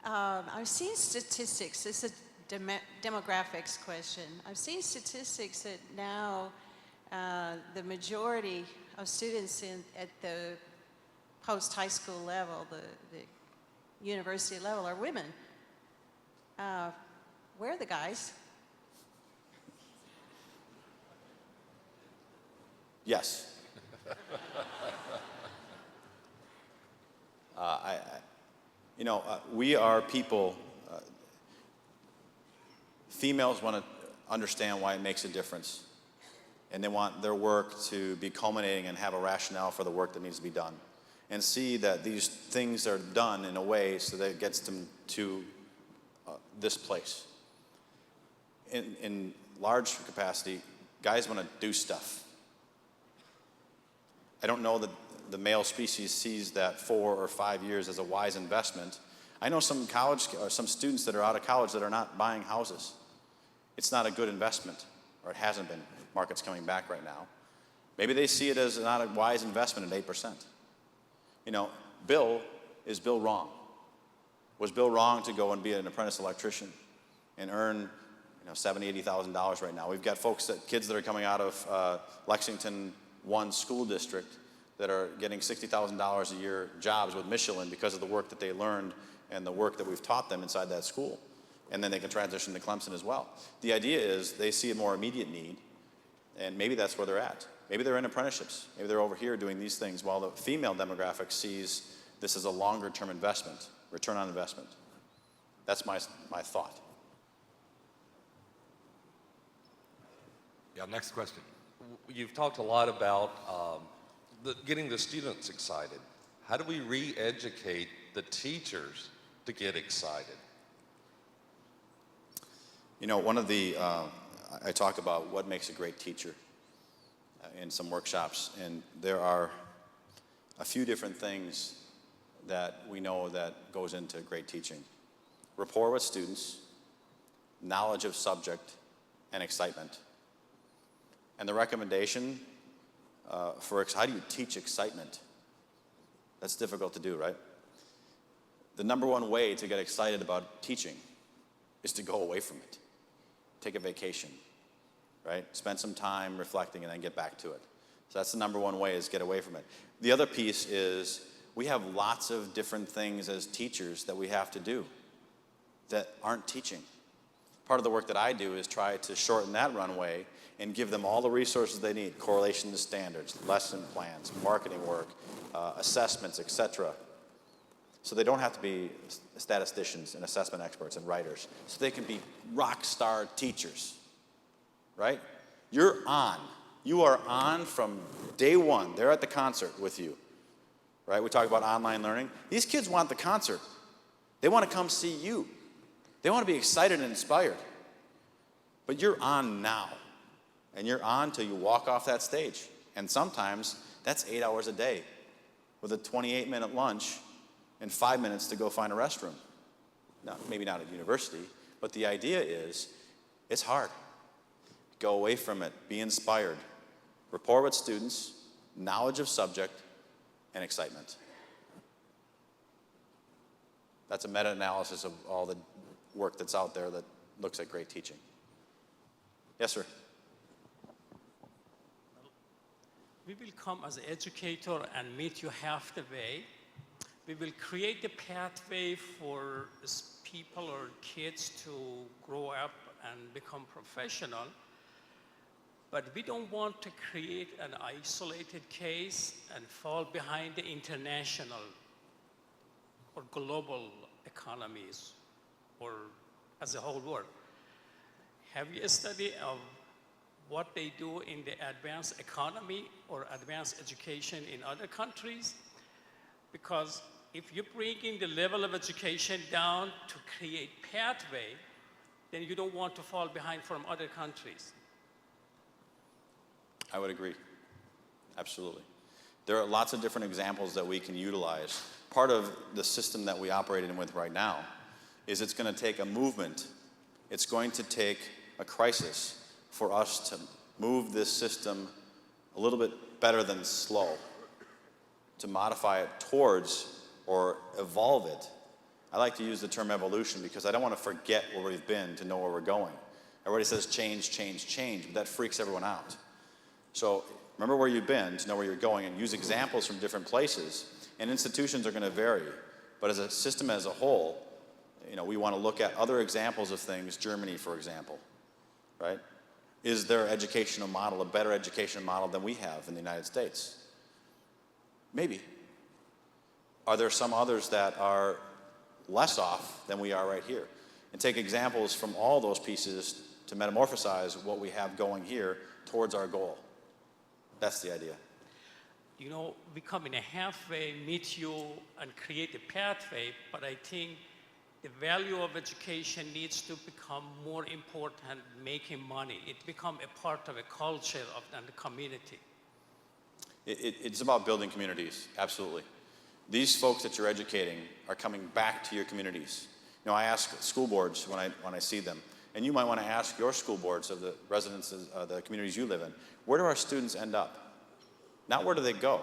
I've seen statistics. This is a demographics question. I've seen statistics that now the majority of students at the post-high school level, the university level, are women. Where are the guys? Yes. We are people, females want to understand why it makes a difference. And they want their work to be culminating and have a rationale for the work that needs to be done. And see that these things are done in a way so that it gets them to this place. In large capacity, guys want to do stuff. I don't know that the male species sees that 4 or 5 years as a wise investment. I know some students that are out of college that are not buying houses. it's not a good investment, or it hasn't been. Market's coming back right now. Maybe they see it as not a wise investment at 8%. You know, is Bill wrong? Was Bill wrong to go and be an apprentice electrician and earn $70,000, $80,000 right now? We've got kids that are coming out of Lexington One School District that are getting $60,000 a year jobs with Michelin because of the work that they learned and the work that we've taught them inside that school. And then they can transition to Clemson as well. The idea is they see a more immediate need, and maybe that's where they're at. Maybe they're in apprenticeships. Maybe they're over here doing these things while the female demographic sees this as a longer-term investment, return on investment. That's my thought. Yeah, next question. You've talked a lot about getting the students excited. How do we re-educate the teachers to get excited? You know, one of the, I talk about what makes a great teacher in some workshops, and there are a few different things that we know that goes into great teaching. Rapport with students, knowledge of subject, and excitement. And the recommendation for how do you teach excitement? That's difficult to do, right? The number one way to get excited about teaching is to go away from it. Take a vacation, right? Spend some time reflecting and then get back to it. So that's the number one way, is get away from it. The other piece is we have lots of different things as teachers that we have to do that aren't teaching. Part of the work that I do is try to shorten that runway and give them all the resources they need: correlation to standards, lesson plans, marketing work, assessments, etc. So they don't have to be statisticians and assessment experts and writers. So they can be rock star teachers, right? You're on. You are on from day one. They're at the concert with you, right? We talk about online learning. These kids want the concert. They want to come see you. They want to be excited and inspired. But you're on now. And you're on till you walk off that stage. And sometimes that's 8 hours a day with a 28-minute lunch and 5 minutes to go find a restroom. Now, maybe not at university, but the idea is it's hard. Go away from it. Be inspired. Rapport with students, knowledge of subject, and excitement. That's a meta-analysis of all the work that's out there that looks at great teaching. Yes, sir. We will come as an educator and meet you half the way. We will create the pathway for people or kids to grow up and become professional. But we don't want to create an isolated case and fall behind the international or global economies or as a whole world. Have you studied of what they do in the advanced economy or advanced education in other countries? Because if you're bringing the level of education down to create pathway, then you don't want to fall behind from other countries. I would agree. Absolutely. There are lots of different examples that we can utilize. Part of the system that we operate in with right now is it's going to take a movement. It's going to take a crisis for us to move this system a little bit better than slow, to modify it towards or evolve it. I like to use the term evolution because I don't want to forget where we've been to know where we're going. Everybody says change, change, change, but that freaks everyone out. So remember where you've been to know where you're going, and use examples from different places. And institutions are going to vary, but as a system as a whole, we want to look at other examples of things. Germany, for example, right? Is their educational model a better educational model than we have in the United States? Maybe. Are there some others that are less off than we are right here? And take examples from all those pieces to metamorphosize what we have going here towards our goal. That's the idea. We come in a halfway, meet you, and create a pathway, but I think the value of education needs to become more important, making money. It become a part of a culture and the community. It's about building communities, absolutely. These folks that you're educating are coming back to your communities. I ask school boards when I see them, And you might want to ask your school boards of the residences, the communities you live in, where do our students end up? Not where do they go?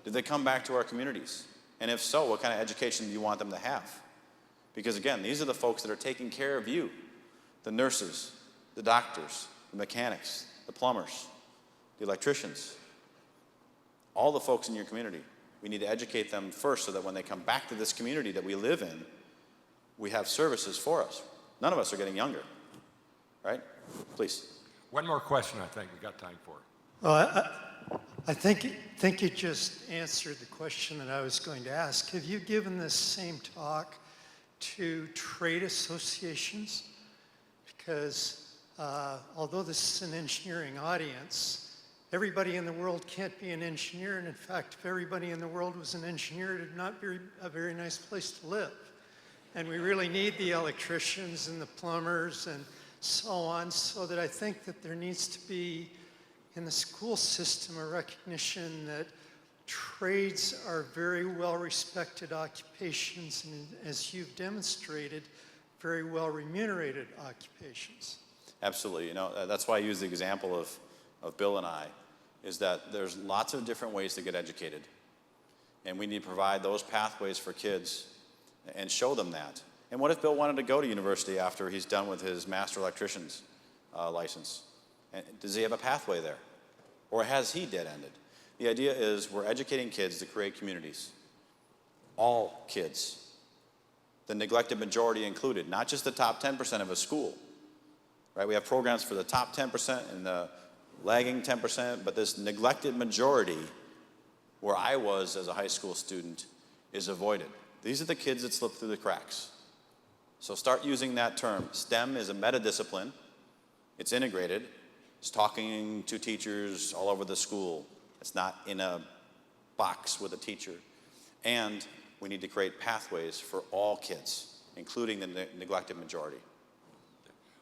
Do they come back to our communities? And if so, what kind of education do you want them to have? Because again, these are the folks that are taking care of you. The nurses, the doctors, the mechanics, the plumbers, the electricians, all the folks in your community. We need to educate them first so that when they come back to this community that we live in, we have services for us. None of us are getting younger, right? Please. One more question I think we got time for. Well, I think you just answered the question that I was going to ask. Have you given this same talk to trade associations? Because although this is an engineering audience, everybody in the world can't be an engineer. And in fact, if everybody in the world was an engineer, it'd not be a very nice place to live. And we really need the electricians and the plumbers and so on, so that I think that there needs to be in the school system a recognition that trades are very well respected occupations and, as you've demonstrated, very well remunerated occupations. Absolutely. You know, that's why I use the example of Bill and I, is that there's lots of different ways to get educated. And we need to provide those pathways for kids and show them that. And what if Bill wanted to go to university after he's done with his master electrician's license? And does he have a pathway there? Or has he dead-ended? The idea is we're educating kids to create communities. All kids. The neglected majority included, not just the top 10% of a school. Right? We have programs for the top 10% and the lagging 10%, but this neglected majority, where I was as a high school student, is avoided. These are the kids that slip through the cracks. So start using that term. STEM is a meta-discipline. It's integrated. It's talking to teachers all over the school. It's not in a box with a teacher. And we need to create pathways for all kids, including the neglected majority.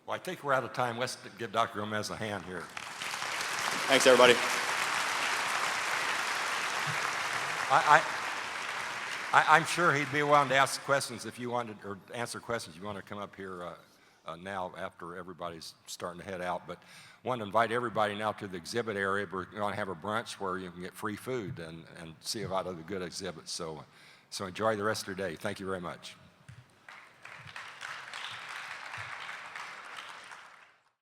Well, I think we're out of time. Let's give Dr. Gomez a hand here. Thanks, everybody. I'm sure he'd be willing to ask questions if you wanted, or answer questions. You want to come up here now after everybody's starting to head out. But I want to invite everybody now to the exhibit area. We're going to have a brunch where you can get free food and see a lot of the good exhibits. So enjoy the rest of your day. Thank you very much.